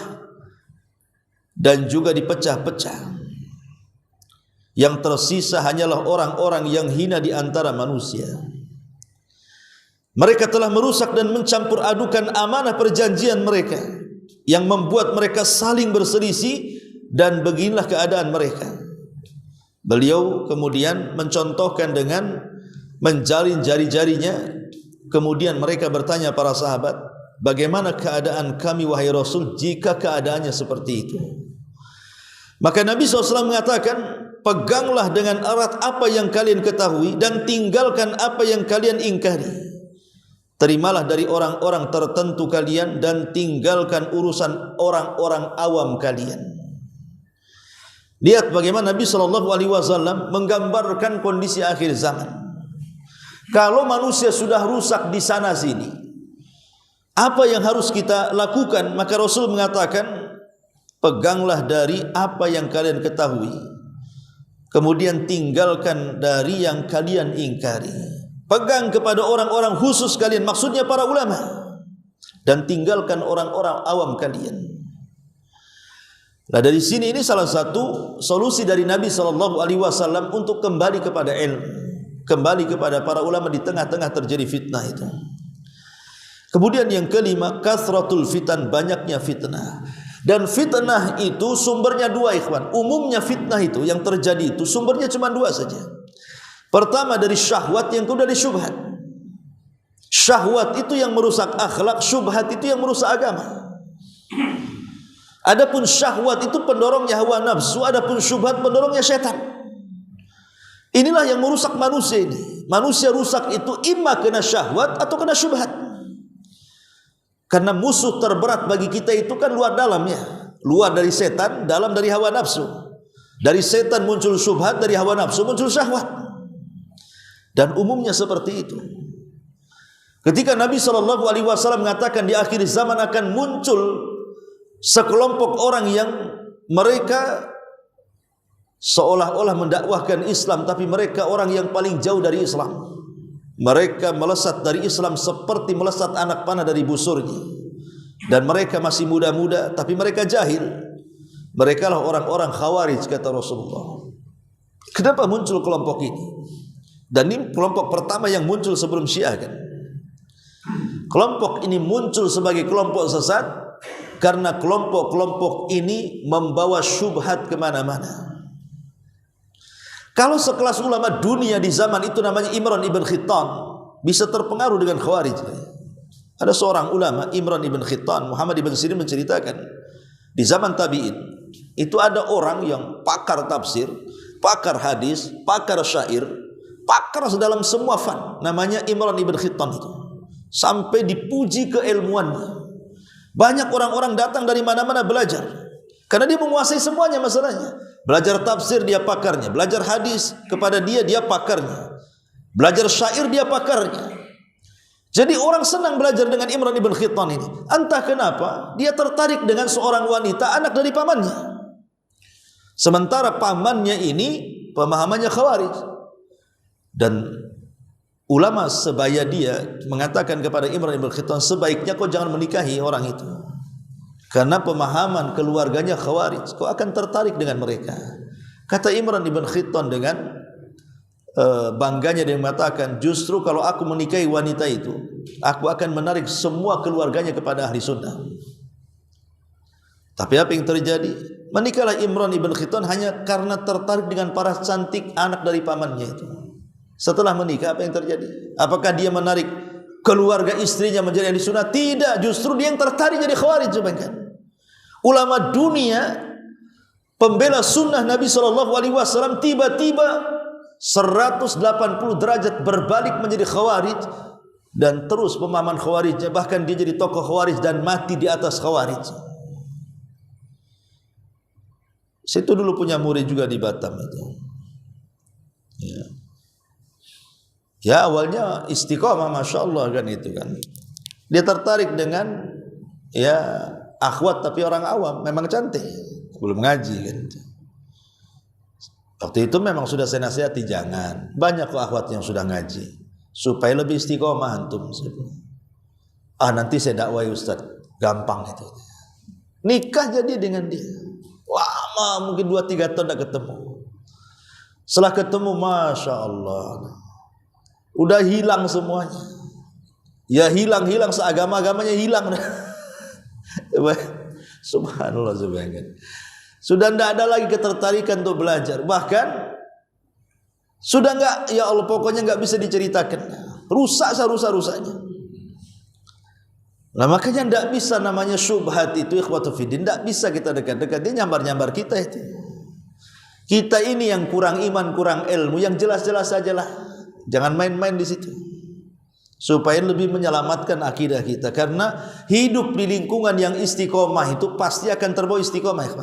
dan juga dipecah-pecah. Yang tersisa hanyalah orang-orang yang hina di antara manusia. Mereka telah merusak dan mencampur adukan amanah perjanjian mereka, yang membuat mereka saling berselisih, dan beginilah keadaan mereka. Beliau kemudian mencontohkan dengan menjalin jari-jarinya. Kemudian mereka bertanya para sahabat, bagaimana keadaan kami wahai Rasul jika keadaannya seperti itu? Maka Nabi SAW mengatakan, peganglah dengan erat apa yang kalian ketahui dan tinggalkan apa yang kalian ingkari. Terimalah dari orang-orang tertentu kalian dan tinggalkan urusan orang-orang awam kalian. Lihat bagaimana Nabi SAW menggambarkan kondisi akhir zaman. Kalau manusia sudah rusak di sana sini, apa yang harus kita lakukan? Maka Rasul mengatakan, peganglah dari apa yang kalian ketahui, kemudian tinggalkan dari yang kalian ingkari. Pegang kepada orang-orang khusus kalian, maksudnya para ulama, dan tinggalkan orang-orang awam kalian. Nah, dari sini ini salah satu solusi dari Nabi SAW untuk kembali kepada ilmu, kembali kepada para ulama di tengah-tengah terjadi fitnah itu. Kemudian yang kelima, kasratul fitan, banyaknya fitnah. Dan fitnah itu sumbernya dua, ikhwan. Umumnya fitnah itu yang terjadi itu sumbernya cuma dua saja. Pertama dari syahwat, yang kedua dari syubhat. Syahwat itu yang merusak akhlak, syubhat itu yang merusak agama. Adapun syahwat itu pendorongnya hawa nafsu, adapun syubhat pendorongnya syaitan. Inilah yang merusak manusia ini. Manusia rusak itu imma kena syahwat atau kena syubhat. Karena musuh terberat bagi kita itu kan luar dalamnya. Luar dari setan, dalam dari hawa nafsu. Dari setan muncul syubhat, dari hawa nafsu muncul syahwat. Dan umumnya seperti itu. Ketika Nabi SAW mengatakan di akhir zaman akan muncul sekelompok orang yang mereka seolah-olah mendakwahkan Islam, tapi mereka orang yang paling jauh dari Islam. Mereka melesat dari Islam seperti melesat anak panah dari busurnya. Dan mereka masih muda-muda, tapi mereka jahil. Mereka lah orang-orang khawarij, kata Rasulullah. Kenapa muncul kelompok ini? Dan ini kelompok pertama yang muncul sebelum Syiah kan. Kelompok ini muncul sebagai kelompok sesat karena kelompok-kelompok ini membawa syubhat kemana-mana. Kalau sekelas ulama dunia di zaman itu namanya Imran ibn Khittan, bisa terpengaruh dengan Khawarij. Ada seorang ulama, Imran ibn Khittan, Muhammad ibn Sirin menceritakan, di zaman tabi'in itu ada orang yang pakar tafsir, pakar hadis, pakar syair, pakar dalam semua fan, namanya Imran ibn Khittan itu. Sampai dipuji keilmuannya. Banyak orang-orang datang dari mana-mana belajar, karena dia menguasai semuanya masalahnya. Belajar tafsir dia pakarnya, belajar hadis kepada dia pakarnya, belajar syair dia pakarnya. Jadi orang senang belajar dengan Imran ibn Khittan ini. Entah kenapa dia tertarik dengan seorang wanita anak dari pamannya. Sementara pamannya ini pemahamannya Khawarij. Dan ulama sebaya dia mengatakan kepada Imran ibn Khittan, sebaiknya kau jangan menikahi orang itu. Karena pemahaman keluarganya Khawarij, kau akan tertarik dengan mereka. Kata Imran ibn Khittan dengan bangganya dia mengatakan, justru kalau aku menikahi wanita itu, aku akan menarik semua keluarganya kepada ahli sunnah. Tapi apa yang terjadi? Menikahlah Imran ibn Khittan hanya karena tertarik dengan para cantik anak dari pamannya itu. Setelah menikah apa yang terjadi? Apakah dia menarik keluarga istrinya menjadi ahli sunnah? Tidak, justru dia yang tertarik jadi Khawarij. Ulama dunia pembela sunnah Nabi SAW tiba-tiba 180 derajat berbalik menjadi Khawarij, dan terus pemahaman Khawarijnya, bahkan dia jadi tokoh Khawarij dan mati di atas Khawarij. Situ dulu punya murid juga di Batam itu. Ya awalnya istiqomah, masya Allah kan itu kan. Dia tertarik dengan akhwat tapi orang awam, memang cantik, belum ngaji kan. Waktu itu memang sudah saya nasihati, jangan. Banyak kok akhwat yang sudah ngaji, supaya lebih istiqomah antum. Nanti saya dakwai Ustaz, gampang itu. Nikah jadi dengan dia, lama mungkin 2-3 tahun tidak ketemu. Setelah ketemu, Masya Allah, udah hilang semuanya. Ya hilang-hilang, seagama-agamanya hilang. Subhanallah, subhanallah. Sudah tidak ada lagi ketertarikan untuk belajar. Bahkan sudah enggak, ya Allah, pokoknya enggak bisa diceritakan. Rusak serusak-rusaknya. Nah, makanya tidak bisa namanya syubhat itu, ikhwatu fiddin, tidak bisa kita dekat-dekat. Dia nyambar-nyambar kita itu. Kita ini yang kurang iman, kurang ilmu, yang jelas-jelas sajalah. Jangan main-main di situ. Supaya lebih menyelamatkan akidah kita. Karena hidup di lingkungan yang istiqomah itu pasti akan terbawa istiqomah, ya.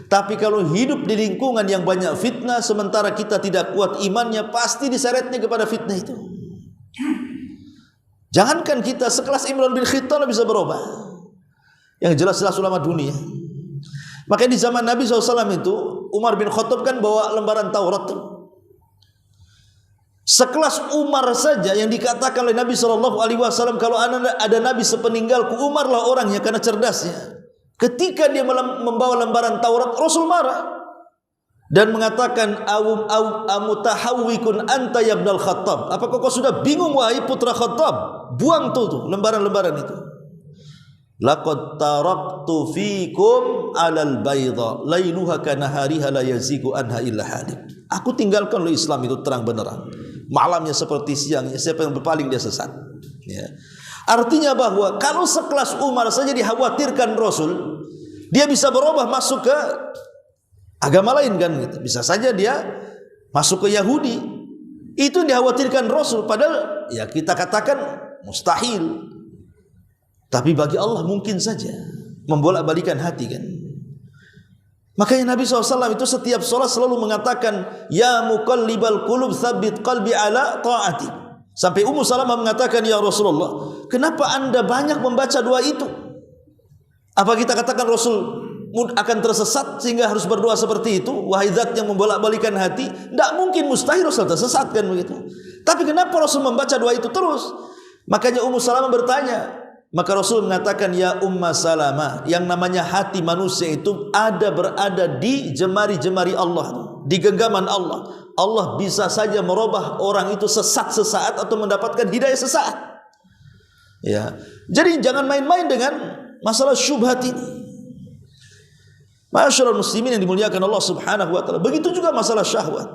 Tapi kalau hidup di lingkungan yang banyak fitnah, sementara kita tidak kuat imannya, pasti diseretnya kepada fitnah itu. Jangankan kita sekelas Imran bin Khattab bisa berubah. Yang jelas-jelas ulama dunia. Makanya di zaman Nabi SAW itu, Umar bin Khattab kan bawa lembaran Taurat tuh. Sekelas Umar saja yang dikatakan oleh Nabi SAW, kalau ada Nabi sepeninggalku, Umar lah orangnya karena cerdasnya. Ketika dia membawa lembaran Taurat, Rasul marah dan mengatakan, amutahawwikun anta ya ibnal Khattab, apakah kau sudah bingung wahai putra Khattab? Buang tuh lembaran-lembaran itu. Laqad taraktu fikum alal bayda lailuha kanahariha la yazigu anha illa halik. Aku tinggalkan lo Islam itu terang benerang, malamnya seperti siangnya, siapa yang berpaling dia sesat, ya. Artinya bahwa kalau sekelas Umar saja dikhawatirkan Rasul, dia bisa berubah masuk ke agama lain kan gitu. Bisa saja dia masuk ke Yahudi. Itu dikhawatirkan Rasul, padahal ya kita katakan mustahil. Tapi bagi Allah mungkin saja membolak-balikan hati kan. Makanya Nabi SAW itu setiap sholat selalu mengatakan, ya muqallibal qulub tsabbit qalbi ala ta'ati. Sampai Ummu Salamah mengatakan, ya Rasulullah, kenapa anda banyak membaca doa itu? Apa kita katakan Rasul akan tersesat sehingga harus berdoa seperti itu? Wahai zat yang membolak-balikan hati, tidak mungkin, mustahil Rasul tersesat kan begitu. Tapi kenapa Rasul membaca doa itu terus? Makanya Ummu Salamah bertanya. Maka Rasul mengatakan, ya Umma Salamah, yang namanya hati manusia itu berada di jemari-jemari Allah, di genggaman Allah. Allah bisa saja merubah orang itu sesat sesaat atau mendapatkan hidayah sesaat. Ya, jadi jangan main-main dengan masalah syubhat ini. Ma'asyiral muslimin yang dimuliakan Allah Subhanahu wa taala. Begitu juga masalah syahwat.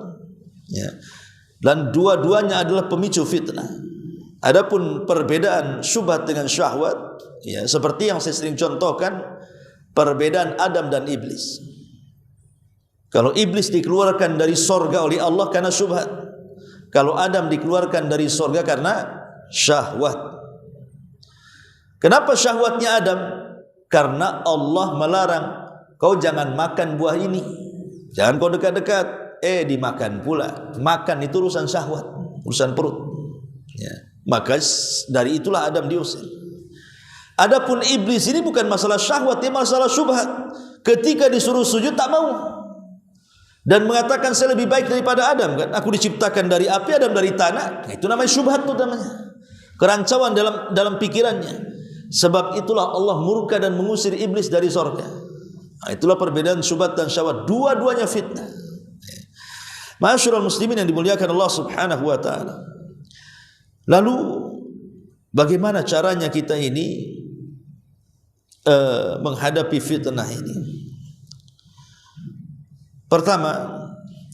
Ya. Dan dua-duanya adalah pemicu fitnah. Adapun perbedaan syubhat dengan syahwat, ya, seperti yang saya sering contohkan, perbedaan Adam dan iblis. Kalau iblis dikeluarkan dari sorga oleh Allah karena syubhat, kalau Adam dikeluarkan dari sorga karena syahwat. Kenapa syahwatnya Adam? Karena Allah melarang, kau jangan makan buah ini, jangan kau dekat-dekat, dimakan pula. Makan itu urusan syahwat, urusan perut, ya. Maka dari itulah Adam diusir. Adapun iblis ini bukan masalah syahwat, dia masalah syubhat. Ketika disuruh sujud tak mau dan mengatakan saya lebih baik daripada Adam kan. Aku diciptakan dari api, Adam dari tanah. Itu namanya syubhat, itu namanya kerancauan dalam pikirannya. Sebab itulah Allah murka dan mengusir iblis dari surga. Nah, itulah perbedaan syubhat dan syahwat. Dua-duanya fitnah. Ma'asyiral muslimin yang dimuliakan Allah Subhanahu wa taala. Lalu bagaimana caranya kita ini menghadapi fitnah ini? Pertama,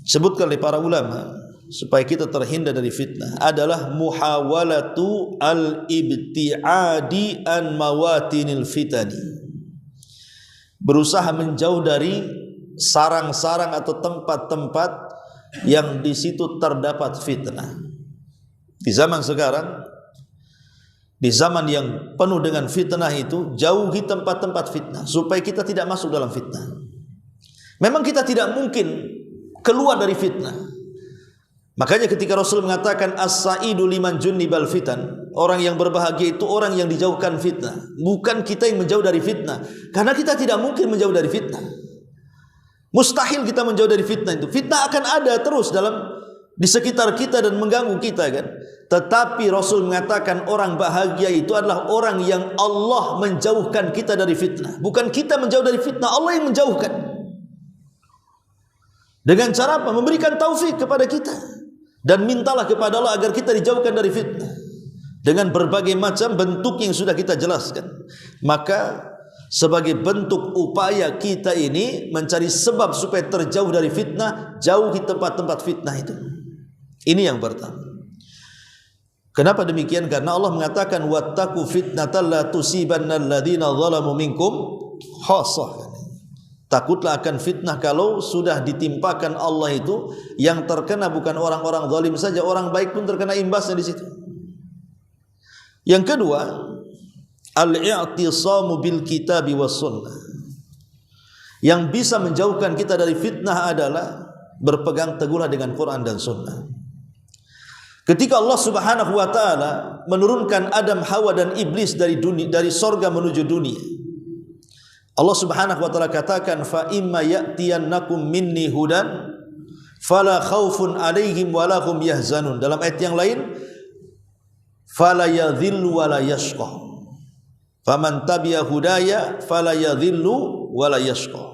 sebutkan oleh para ulama supaya kita terhindar dari fitnah adalah muhawalatu al-ibti'adi an mawatinil fitani. Berusaha menjauh dari sarang-sarang atau tempat-tempat yang di situ terdapat fitnah. Di zaman sekarang, di zaman yang penuh dengan fitnah itu, jauhi tempat-tempat fitnah supaya kita tidak masuk dalam fitnah. Memang kita tidak mungkin keluar dari fitnah. Makanya ketika Rasul mengatakan as-sa'idu liman junnibal fitan, orang yang berbahagia itu orang yang dijauhkan fitnah. Bukan kita yang menjauh dari fitnah, karena kita tidak mungkin menjauh dari fitnah. Mustahil kita menjauh dari fitnah itu. Fitnah akan ada terus di sekitar kita dan mengganggu kita kan. Tetapi Rasul mengatakan orang bahagia itu adalah orang yang Allah menjauhkan kita dari fitnah. Bukan kita menjauh dari fitnah, Allah yang menjauhkan. Dengan cara apa? Memberikan taufik kepada kita. Dan mintalah kepada Allah agar kita dijauhkan dari fitnah dengan berbagai macam bentuk yang sudah kita jelaskan. Maka sebagai bentuk upaya kita ini mencari sebab supaya terjauh dari fitnah, jauhi tempat-tempat fitnah itu. Ini yang pertama. Kenapa demikian? Karena Allah mengatakan wattaqu fitnatan la tusibanna alladziina zalamu minkum khassah. Takutlah akan fitnah kalau sudah ditimpakan Allah itu, yang terkena bukan orang-orang zalim saja, orang baik pun terkena imbasnya di situ. Yang kedua, al-i'tisamu bil kitabi was sunnah. Yang bisa menjauhkan kita dari fitnah adalah berpegang teguhlah dengan Quran dan sunnah. Ketika Allah Subhanahu wa taala menurunkan Adam, Hawa dan iblis dari dunia, dari sorga menuju dunia, Allah Subhanahu wa taala katakan fa imma ya'tiyannakum minni hudan fala khaufun 'alaihim wa lahum yahzanun. Dalam ayat yang lain fala yadhillu wa la yashqa. Faman tabi'a hudaya fala yadhillu wa la yashqa.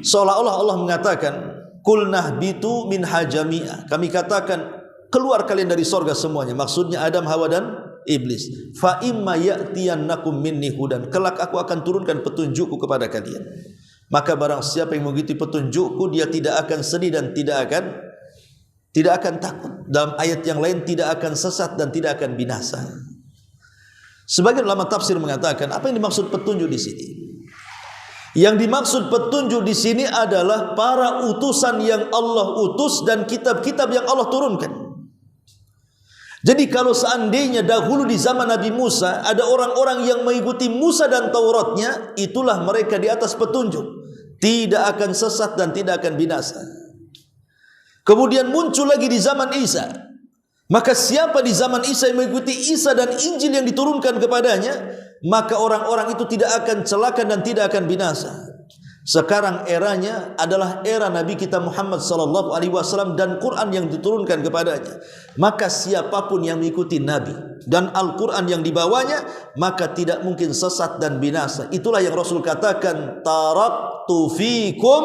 Seolah-olah Allah mengatakan qul nahbitu min hajami'a. Kami katakan keluar kalian dari sorga semuanya. Maksudnya Adam, Hawa dan iblis. Fa imma ya'tiyannakum minni hudan. Kelak aku akan turunkan petunjukku kepada kalian. Maka barang siapa yang mengikuti petunjukku, dia tidak akan sedih dan tidak akan takut. Dalam ayat yang lain tidak akan sesat dan tidak akan binasa. Sebagian ulama tafsir mengatakan apa yang dimaksud petunjuk di sini? Yang dimaksud petunjuk di sini adalah para utusan yang Allah utus dan kitab-kitab yang Allah turunkan. Jadi kalau seandainya dahulu di zaman Nabi Musa ada orang-orang yang mengikuti Musa dan Tauratnya, itulah mereka di atas petunjuk, tidak akan sesat dan tidak akan binasa. Kemudian muncul lagi di zaman Isa. Maka siapa di zaman Isa yang mengikuti Isa dan Injil yang diturunkan kepadanya, maka orang-orang itu tidak akan celaka dan tidak akan binasa. Sekarang eranya adalah era Nabi kita Muhammad sallallahu alaihi wasallam dan Quran yang diturunkan kepadanya. Maka siapapun yang mengikuti Nabi dan Al-Quran yang dibawanya, maka tidak mungkin sesat dan binasa. Itulah yang Rasul katakan, taraktu fikum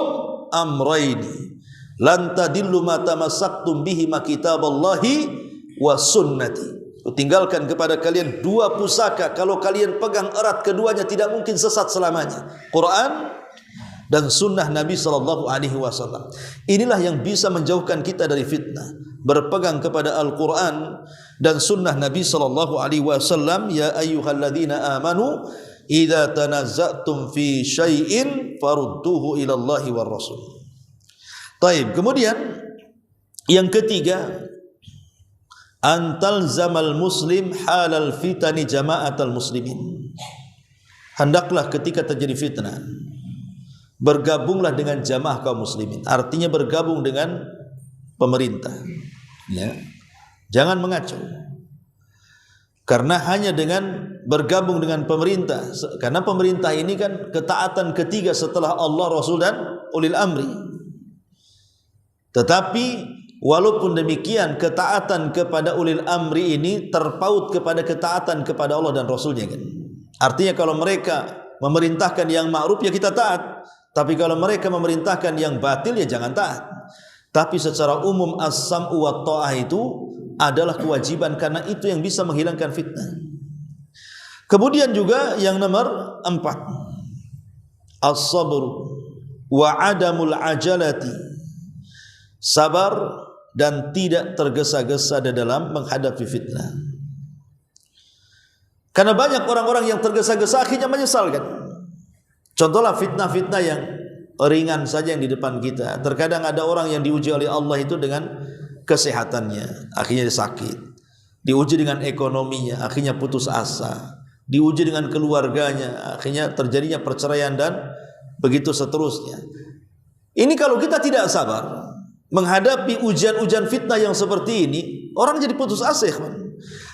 amraini lan tadillu ma tamassaktum bihi ma kitaballahi wa sunnati. Tinggalkan kepada kalian dua pusaka, kalau kalian pegang erat keduanya tidak mungkin sesat selamanya, Quran dan sunnah Nabi sallallahu alaihi wasallam. Inilah yang bisa menjauhkan kita dari fitnah, berpegang kepada Al-Quran dan sunnah Nabi sallallahu alaihi wasallam. Ya ayyuhalladzina amanu idza tanazza'tum fi syai'in farudduhu ila Allahi war Rasul. Taib. Kemudian yang ketiga, antal zamal muslim halal fitani jama'atal muslimin. Hendaklah ketika terjadi fitnah, bergabunglah dengan jamaah kaum muslimin. Artinya bergabung dengan pemerintah, ya. Jangan mengacau. Karena hanya dengan bergabung dengan pemerintah, karena pemerintah ini kan ketaatan ketiga setelah Allah, Rasul dan ulil amri. Tetapi walaupun demikian, ketaatan kepada ulil amri ini terpaut kepada ketaatan kepada Allah dan Rasulnya, kan? Artinya kalau mereka memerintahkan yang ma'ruf, ya kita taat. Tapi kalau mereka memerintahkan yang batil, ya jangan taat. Tapi secara umum as-sam'u wa ta'ah itu adalah kewajiban, karena itu yang bisa menghilangkan fitnah. Kemudian juga yang nomor 4, as-sabr wa adamul ajalati. Sabar dan tidak tergesa-gesa di dalam menghadapi fitnah. Karena banyak orang-orang yang tergesa-gesa akhirnya menyesal, kan? Contohlah fitnah-fitnah yang ringan saja yang di depan kita. Terkadang ada orang yang diuji oleh Allah itu dengan kesehatannya, akhirnya sakit. Diuji dengan ekonominya, akhirnya putus asa. Diuji dengan keluarganya, akhirnya terjadinya perceraian dan begitu seterusnya. Ini kalau kita tidak sabar menghadapi ujian-ujian fitnah yang seperti ini, orang jadi putus asa, kan?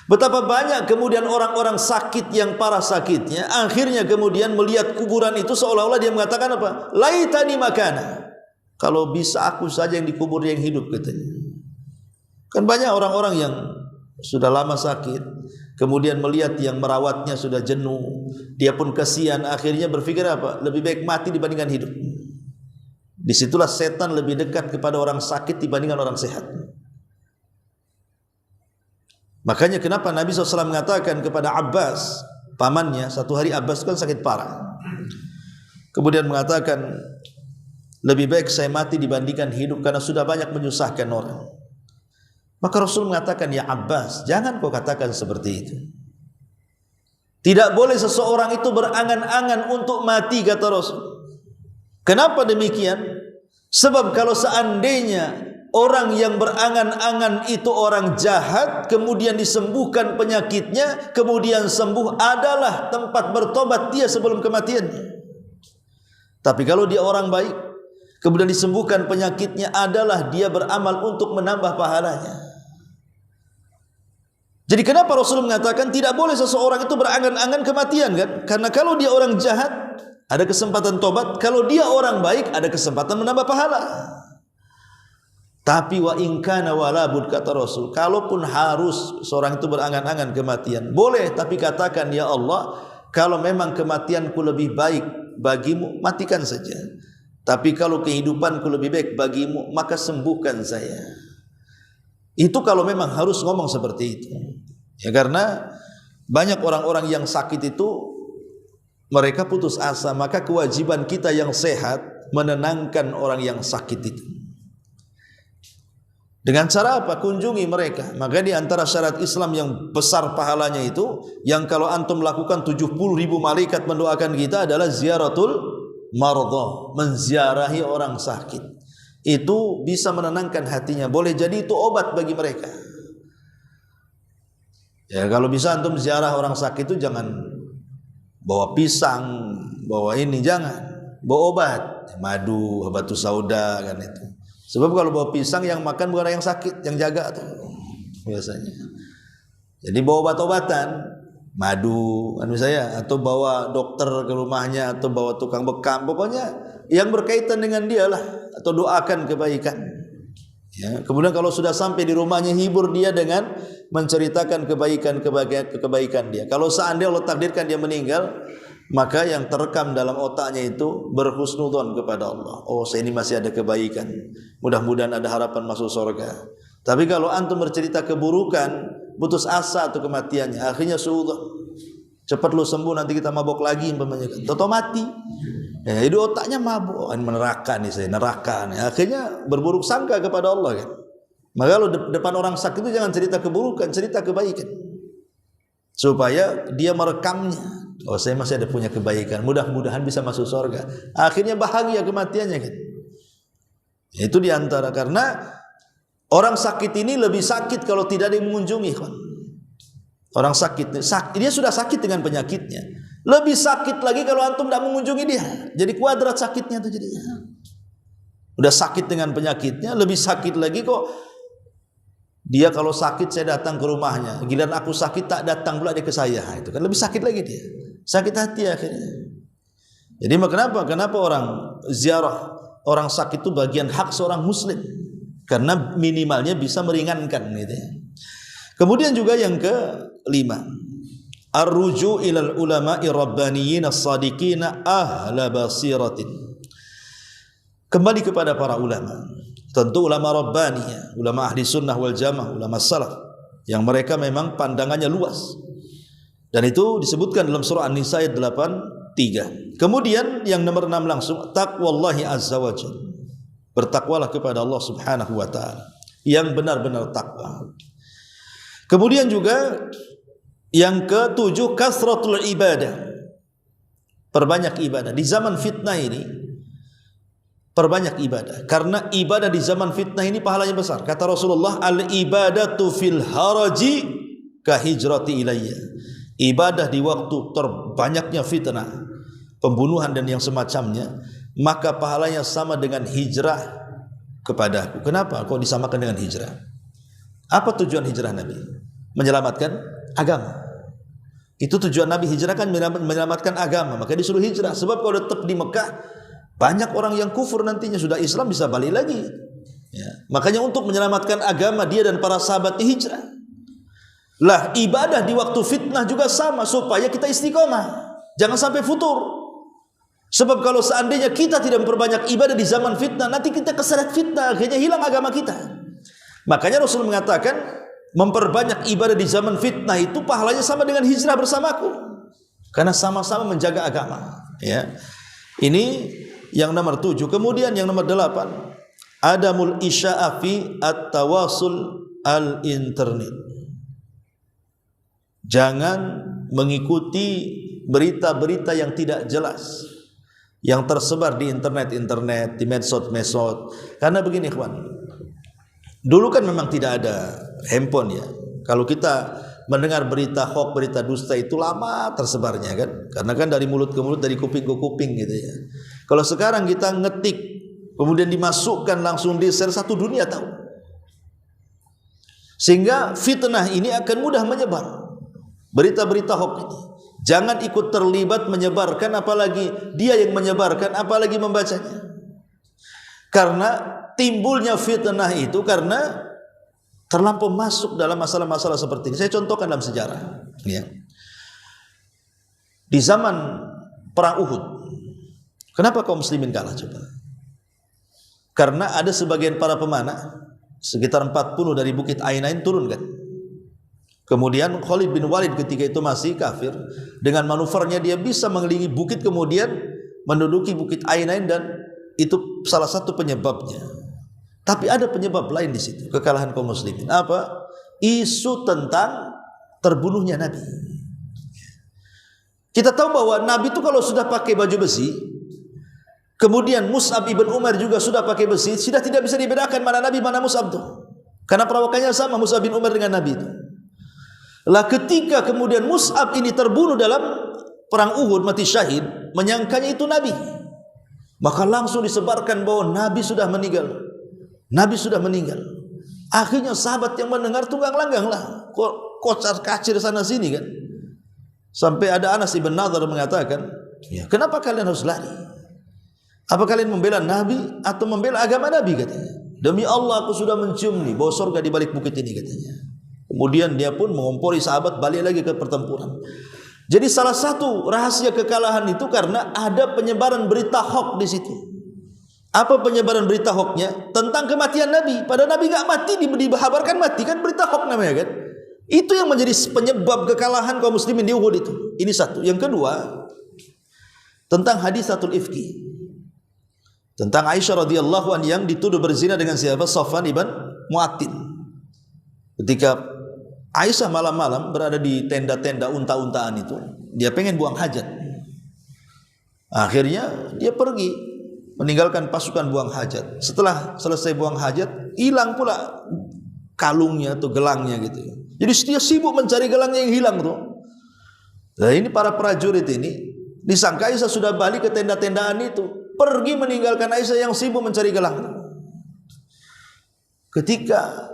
Betapa banyak kemudian orang-orang sakit yang parah sakitnya, akhirnya kemudian melihat kuburan itu seolah-olah dia mengatakan apa? Laitani makana. Kalau bisa aku saja yang dikubur yang hidup, katanya. Kan banyak orang-orang yang sudah lama sakit, kemudian melihat yang merawatnya sudah jenuh, dia pun kasihan, akhirnya berpikir apa? Lebih baik mati dibandingkan hidup. Disitulah setan lebih dekat kepada orang sakit dibandingkan orang sehat. Makanya kenapa Nabi SAW mengatakan kepada Abbas, pamannya, satu hari Abbas kan sakit parah. Kemudian mengatakan, lebih baik saya mati dibandingkan hidup karena sudah banyak menyusahkan orang. Maka Rasul mengatakan, ya Abbas, jangan kau katakan seperti itu. Tidak boleh seseorang itu berangan-angan untuk mati, kata Rasul. Kenapa demikian? Sebab kalau seandainya orang yang berangan-angan itu orang jahat, kemudian disembuhkan penyakitnya, kemudian sembuh, adalah tempat bertobat dia sebelum kematiannya. Tapi kalau dia orang baik, kemudian disembuhkan penyakitnya, adalah dia beramal untuk menambah pahalanya. Jadi kenapa Rasul mengatakan tidak boleh seseorang itu berangan-angan kematian, kan? Karena kalau dia orang jahat, ada kesempatan tobat. Kalau dia orang baik, ada kesempatan menambah pahala. Tapi wa in kana walabud, kata Rasul, kalaupun harus seorang itu berangan-angan kematian, boleh, tapi katakan, ya Allah, kalau memang kematianku lebih baik bagimu, matikan saja. Tapi kalau kehidupanku lebih baik bagimu, maka sembuhkan saya. Itu kalau memang harus ngomong seperti itu. Ya, karena banyak orang-orang yang sakit itu mereka putus asa, maka kewajiban kita yang sehat menenangkan orang yang sakit itu. Dengan cara apa? Kunjungi mereka. Maka di antara syarat Islam yang besar pahalanya itu, yang kalau antum lakukan 70.000 malaikat mendoakan kita, adalah ziaratul mardha, menziarahi orang sakit. Itu bisa menenangkan hatinya. Boleh jadi itu obat bagi mereka. Ya, kalau bisa antum ziarah orang sakit itu jangan bawa pisang, bawa ini, jangan. Bawa obat, madu, habatus sauda, kan itu. Sebab kalau bawa pisang yang makan bukan orang yang sakit, yang jaga tuh biasanya. Jadi bawa obat-obatan, madu, kan misalnya, atau bawa dokter ke rumahnya, atau bawa tukang bekam, pokoknya yang berkaitan dengan dia lah, atau doakan kebaikan. Ya, kemudian kalau sudah sampai di rumahnya, hibur dia dengan menceritakan kebaikan dia. Kalau seandainya Allah takdirkan dia meninggal, maka yang terekam dalam otaknya itu berhusnudzon kepada Allah. Oh, saya ini masih ada kebaikan, mudah-mudahan ada harapan masuk surga. Tapi kalau antum bercerita keburukan, putus asa atau kematiannya, akhirnya suudzon. Cepat lu sembuh, nanti kita mabok lagi, toto mati. Ya, jadi otaknya mabuk, neraka nih saya, neraka nih. Akhirnya berburuk sangka kepada Allah, kan. Maka kalau depan orang sakit itu jangan cerita keburukan, cerita kebaikan, supaya dia merekamnya. Oh, saya masih ada punya kebaikan, mudah-mudahan bisa masuk surga. Akhirnya bahagia kematiannya, kan. Itu diantara, karena orang sakit ini lebih sakit kalau tidak ada yang mengunjungi, kan. Orang sakit, dia sudah sakit dengan penyakitnya. Lebih sakit lagi kalau antum tidak mengunjungi dia. Jadi kuadrat sakitnya itu jadinya. Udah sakit dengan penyakitnya, lebih sakit lagi kok. Dia kalau sakit saya datang ke rumahnya, giliran aku sakit tak datang pula dia ke saya. Itu kan lebih sakit lagi dia. Sakit hati akhirnya. Jadi kenapa orang ziarah orang sakit itu bagian hak seorang muslim? Karena minimalnya bisa meringankan, gitu ya. Kemudian juga yang kelima, ar-ruju' ilal ulama'i rabbaniyin as-sadiqin ahla basiratin. Kembali kepada para ulama. Tentu ulama rabbani, ulama ahli sunnah wal jamaah, ulama salaf, yang mereka memang pandangannya luas. Dan itu disebutkan dalam surah An-Nisa ayat 83. Kemudian yang nomor 6 langsung, taqwallahi azza wa jalla. Bertakwalah kepada Allah Subhanahu wa taala, yang benar-benar takwa. Kemudian juga yang ketujuh, kasratul ibadah. Perbanyak ibadah. Di zaman fitnah ini, perbanyak ibadah. Karena ibadah di zaman fitnah ini pahalanya besar. Kata Rasulullah, al-ibadatu fil haraji kahijrati ilayya. Ibadah di waktu terbanyaknya fitnah, pembunuhan dan yang semacamnya, maka pahalanya sama dengan hijrah kepadaku. Kenapa kok disamakan dengan hijrah? Apa tujuan hijrah Nabi? Menyelamatkan agama. Itu tujuan Nabi hijrah, kan menyelamatkan agama. Maka disuruh hijrah. Sebab kalau tetap di Mekah, banyak orang yang kufur nantinya, sudah Islam bisa balik lagi. Ya. Makanya untuk menyelamatkan agama, dia dan para sahabatnya hijrah. Lah, ibadah di waktu fitnah juga sama, supaya kita istiqomah. Jangan sampai futur. Sebab kalau seandainya kita tidak memperbanyak ibadah di zaman fitnah, nanti kita keseret fitnah, akhirnya hilang agama kita. Makanya Rasul mengatakan, memperbanyak ibadah di zaman fitnah itu pahalanya sama dengan hijrah bersamaku, karena sama-sama menjaga agama. Ya, ini yang nomor 7. Kemudian yang nomor 8, adamul isya'a fi at-tawasul al-internet. Jangan mengikuti berita-berita yang tidak jelas yang tersebar di internet, di medsos. Karena begini ikhwan, dulu kan memang tidak ada handphone ya. Kalau kita mendengar berita hoax, berita dusta itu lama tersebarnya kan, karena kan dari mulut ke mulut, dari kuping ke kuping gitu ya. Kalau sekarang kita ngetik kemudian dimasukkan langsung di-share, satu dunia tahu. Sehingga fitnah ini akan mudah menyebar, berita-berita hoax ini. Jangan ikut terlibat menyebarkan, apalagi dia yang menyebarkan, apalagi membacanya. Karena timbulnya fitnah itu karena terlampau masuk dalam masalah-masalah seperti ini. Saya contohkan dalam sejarah. Ya. Di zaman perang Uhud, kenapa kaum muslimin kalah coba? Karena ada sebagian para pemanah, sekitar 40 dari Bukit Ainain turun kan. Kemudian Khalid bin Walid ketika itu masih kafir, dengan manuvernya dia bisa mengelilingi bukit kemudian menduduki Bukit Ainain, dan itu salah satu penyebabnya. Tapi ada penyebab lain di situ, kekalahan kaum muslimin. Apa? Isu tentang terbunuhnya Nabi. Kita tahu bahwa Nabi itu kalau sudah pakai baju besi, kemudian Mus'ab ibn Umar juga sudah pakai besi, sudah tidak bisa dibedakan mana Nabi mana Mus'ab itu. Karena perawakannya sama, Mus'ab bin Umar dengan Nabi itu. Lah ketika kemudian Mus'ab ini terbunuh dalam perang Uhud, mati syahid, menyangkanya itu Nabi. Maka langsung disebarkan bahwa Nabi sudah meninggal. Nabi sudah meninggal. Akhirnya sahabat yang mendengar tunggang langgang lah, kocar kacir sana sini kan. Sampai ada Anas ibn Nadhr mengatakan, ya, kenapa kalian harus lari? Apa kalian membela Nabi atau membela agama Nabi katanya? Demi Allah aku sudah mencium nih bau surga di balik bukit ini katanya. Kemudian dia pun mengompori sahabat balik lagi ke pertempuran. Jadi salah satu rahasia kekalahan itu karena ada penyebaran berita hoax di situ. Apa penyebaran berita hoaxnya? Tentang kematian Nabi. Padahal Nabi enggak mati, dihabarkan mati, kan berita hoax namanya kan. Itu yang menjadi penyebab kekalahan kaum muslimin di Uhud itu. Ini satu. Yang kedua, tentang hadisatul ifki. Tentang Aisyah radhiyallahu anha yang dituduh berzina dengan siapa? Safwan ibn Mu'attil. Ketika Aisyah malam-malam berada di tenda-tenda unta-untaan itu, dia pengen buang hajat. Akhirnya dia pergi meninggalkan pasukan buang hajat. Setelah selesai buang hajat, hilang pula kalungnya atau gelangnya gitu. Jadi dia sibuk mencari gelangnya yang hilang tuh. Nah ini para prajurit ini disangka Aisyah sudah balik ke tenda-tendaan itu, pergi meninggalkan Aisyah yang sibuk mencari gelang. Ketika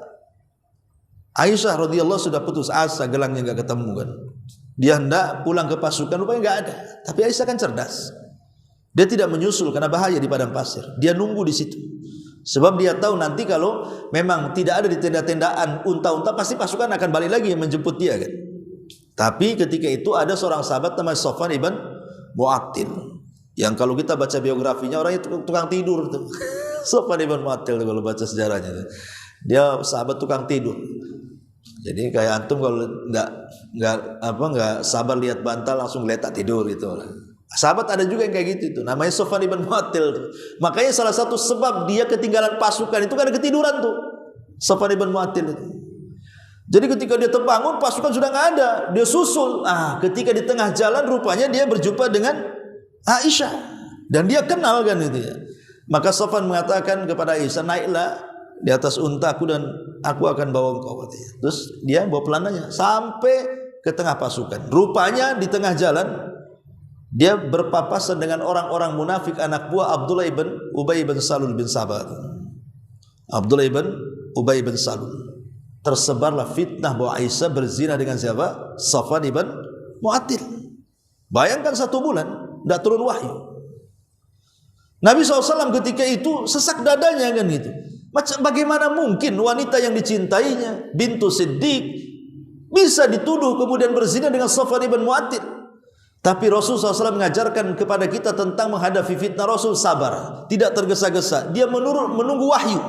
Aisyah radhiyallahu sudah putus asa, gelangnya enggak ketemu kan. Dia hendak pulang ke pasukan, rupanya enggak ada. Tapi Aisyah kan cerdas. Dia tidak menyusul karena bahaya di padang pasir. Dia nunggu di situ. Sebab dia tahu nanti kalau memang tidak ada di tenda-tendaan unta-unta, pasti pasukan akan balik lagi yang menjemput dia kan. Tapi ketika itu ada seorang sahabat namanya Safwan ibn Mu'attil. Yang kalau kita baca biografinya orangnya tukang tidur tuh. Safwan ibn Mu'attil kalau baca sejarahnya. Dia sahabat tukang tidur. Jadi kayak antum kalau enggak sabar lihat bantal langsung geletak tidur gitu. Sahabat ada juga yang kayak gitu itu. Namanya Safwan ibn Mu'attil. Makanya salah satu sebab dia ketinggalan pasukan itu karena ketiduran tuh. Safwan ibn Mu'attil itu. Jadi ketika dia terbangun pasukan sudah enggak ada, dia susul. Ketika di tengah jalan rupanya dia berjumpa dengan Aisyah dan dia kenal kan itu ya. Maka Safwan mengatakan kepada Aisyah, naiklah di atas untaku dan aku akan bawa engkau katanya. Terus dia bawa pelananya sampai ke tengah pasukan. Rupanya di tengah jalan dia berpapasan dengan orang-orang munafik anak buah Abdullah ibn Ubay bin Salul bin Sabah. Abdullah ibn Ubay bin Salul. Tersebarlah fitnah bahwa Aisyah berzina dengan siapa? Safwan ibn Mu'attil. Bayangkan 1 bulan tidak turun wahyu. Nabi SAW ketika itu sesak dadanya kan gitu. Bagaimana mungkin wanita yang dicintainya, bintu Siddiq, bisa dituduh kemudian berzina dengan Safwan ibn Mu'attil? Tapi Rasul SAW mengajarkan kepada kita tentang menghadapi fitnah. Rasul sabar, tidak tergesa-gesa. Dia menunggu wahyu.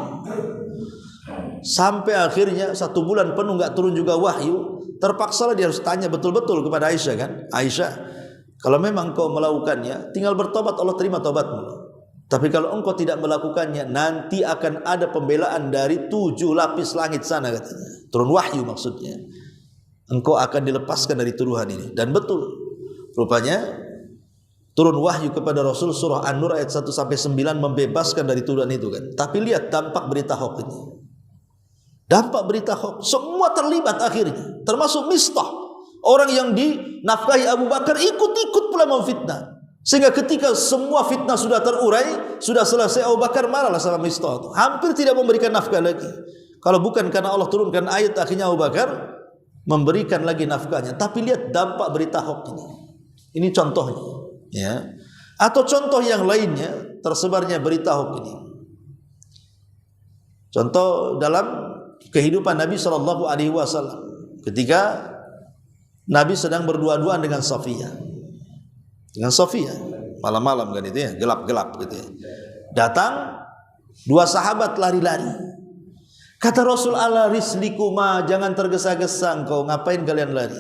Sampai akhirnya 1 bulan penuh enggak turun juga wahyu. Terpaksalah dia harus tanya betul-betul kepada Aisyah kan. Aisyah, kalau memang kau melakukannya, tinggal bertobat, Allah terima tobatmu. Tapi kalau engkau tidak melakukannya, nanti akan ada pembelaan dari 7 lapis langit sana katanya. Turun wahyu maksudnya. Engkau akan dilepaskan dari tuduhan ini. Dan betul, rupanya turun wahyu kepada Rasul surah An-Nur ayat 1-9 membebaskan dari tuduhan itu kan. Tapi lihat dampak berita hoax ini. Dampak berita hoax, semua terlibat akhirnya, termasuk Mistah, orang yang dinafkahi Abu Bakar ikut-ikut pula memfitnah. Sehingga ketika semua fitnah sudah terurai, sudah selesai, Abu Bakar marahlah sama Mistah itu. Hampir tidak memberikan nafkah lagi. Kalau bukan karena Allah turunkan ayat, akhirnya Abu Bakar memberikan lagi nafkahnya. Tapi lihat dampak berita hoax ini. Ini contohnya, ya. Atau contoh yang lainnya, tersebarnya berita hoax ini. Contoh dalam kehidupan Nabi SAW, ketika Nabi sedang berdua-duaan dengan Safiyah, malam-malam kan itu ya, gelap-gelap gitu ya. Datang 2 sahabat lari-lari. Kata Rasul, ala rislikuma, jangan tergesa-gesa engkau, ngapain kalian lari?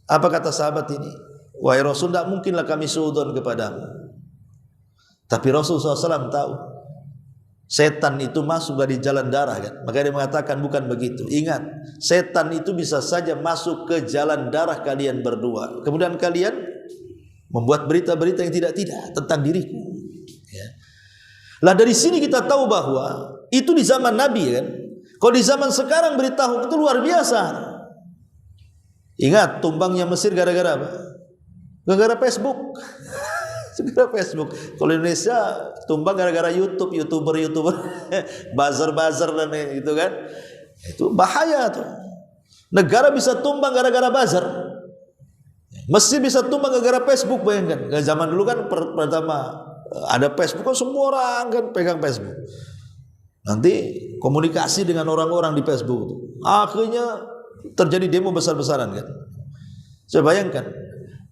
Apa kata sahabat ini? Wahai Rasul, tidak mungkinlah kami suudzon kepadamu. Tapi Rasul SAW tahu setan itu masuk dari jalan darah kan. Maka dia mengatakan bukan begitu. Ingat, setan itu bisa saja masuk ke jalan darah kalian berdua. Kemudian kalian membuat berita-berita yang tidak-tidak tentang diriku. Ya. Lah dari sini kita tahu bahwa itu di zaman Nabi kan. Kalau di zaman sekarang berita hoax itu luar biasa. Ingat tumbangnya Mesir gara-gara apa? Gara-gara Facebook. Segera Facebook. Kalau Indonesia tumbang gara-gara YouTuber, buzzer dan itu kan. Itu bahaya tuh. Negara bisa tumbang gara-gara buzzer. Mesir bisa tumbang gara-gara Facebook, bayangkan. Zaman dulu kan pertama ada Facebook kan semua orang kan pegang Facebook. Nanti komunikasi dengan orang-orang di Facebook itu. Akhirnya terjadi demo besar-besaran kan. Saya bayangkan.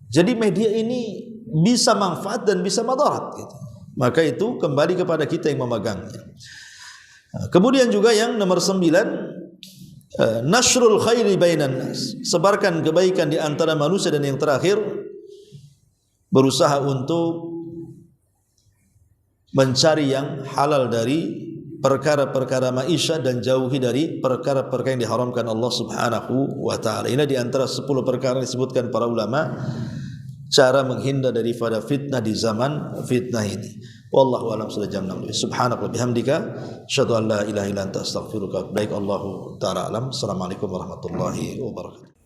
Jadi media ini bisa manfaat dan bisa madarat gitu. Maka itu kembali kepada kita yang memegangnya. Kemudian juga yang nomor 9, nasrul khairi bainan nas, sebarkan kebaikan di antara manusia. Dan yang terakhir, berusaha untuk mencari yang halal dari perkara-perkara maisha dan jauhi dari perkara-perkara yang diharamkan Allah Subhanahu wa taala. Ini di antara 10 perkara yang disebutkan para ulama, cara menghindar daripada fitnah di zaman fitnah ini. Wallahu a'lam. Sudah jam 6. Subhanallah bihamdika asyhadu an la ilaha illa anta astaghfiruka wa atubu ilaik. Allahu ta'ala alam. Assalamualaikum warahmatullahi wabarakatuh.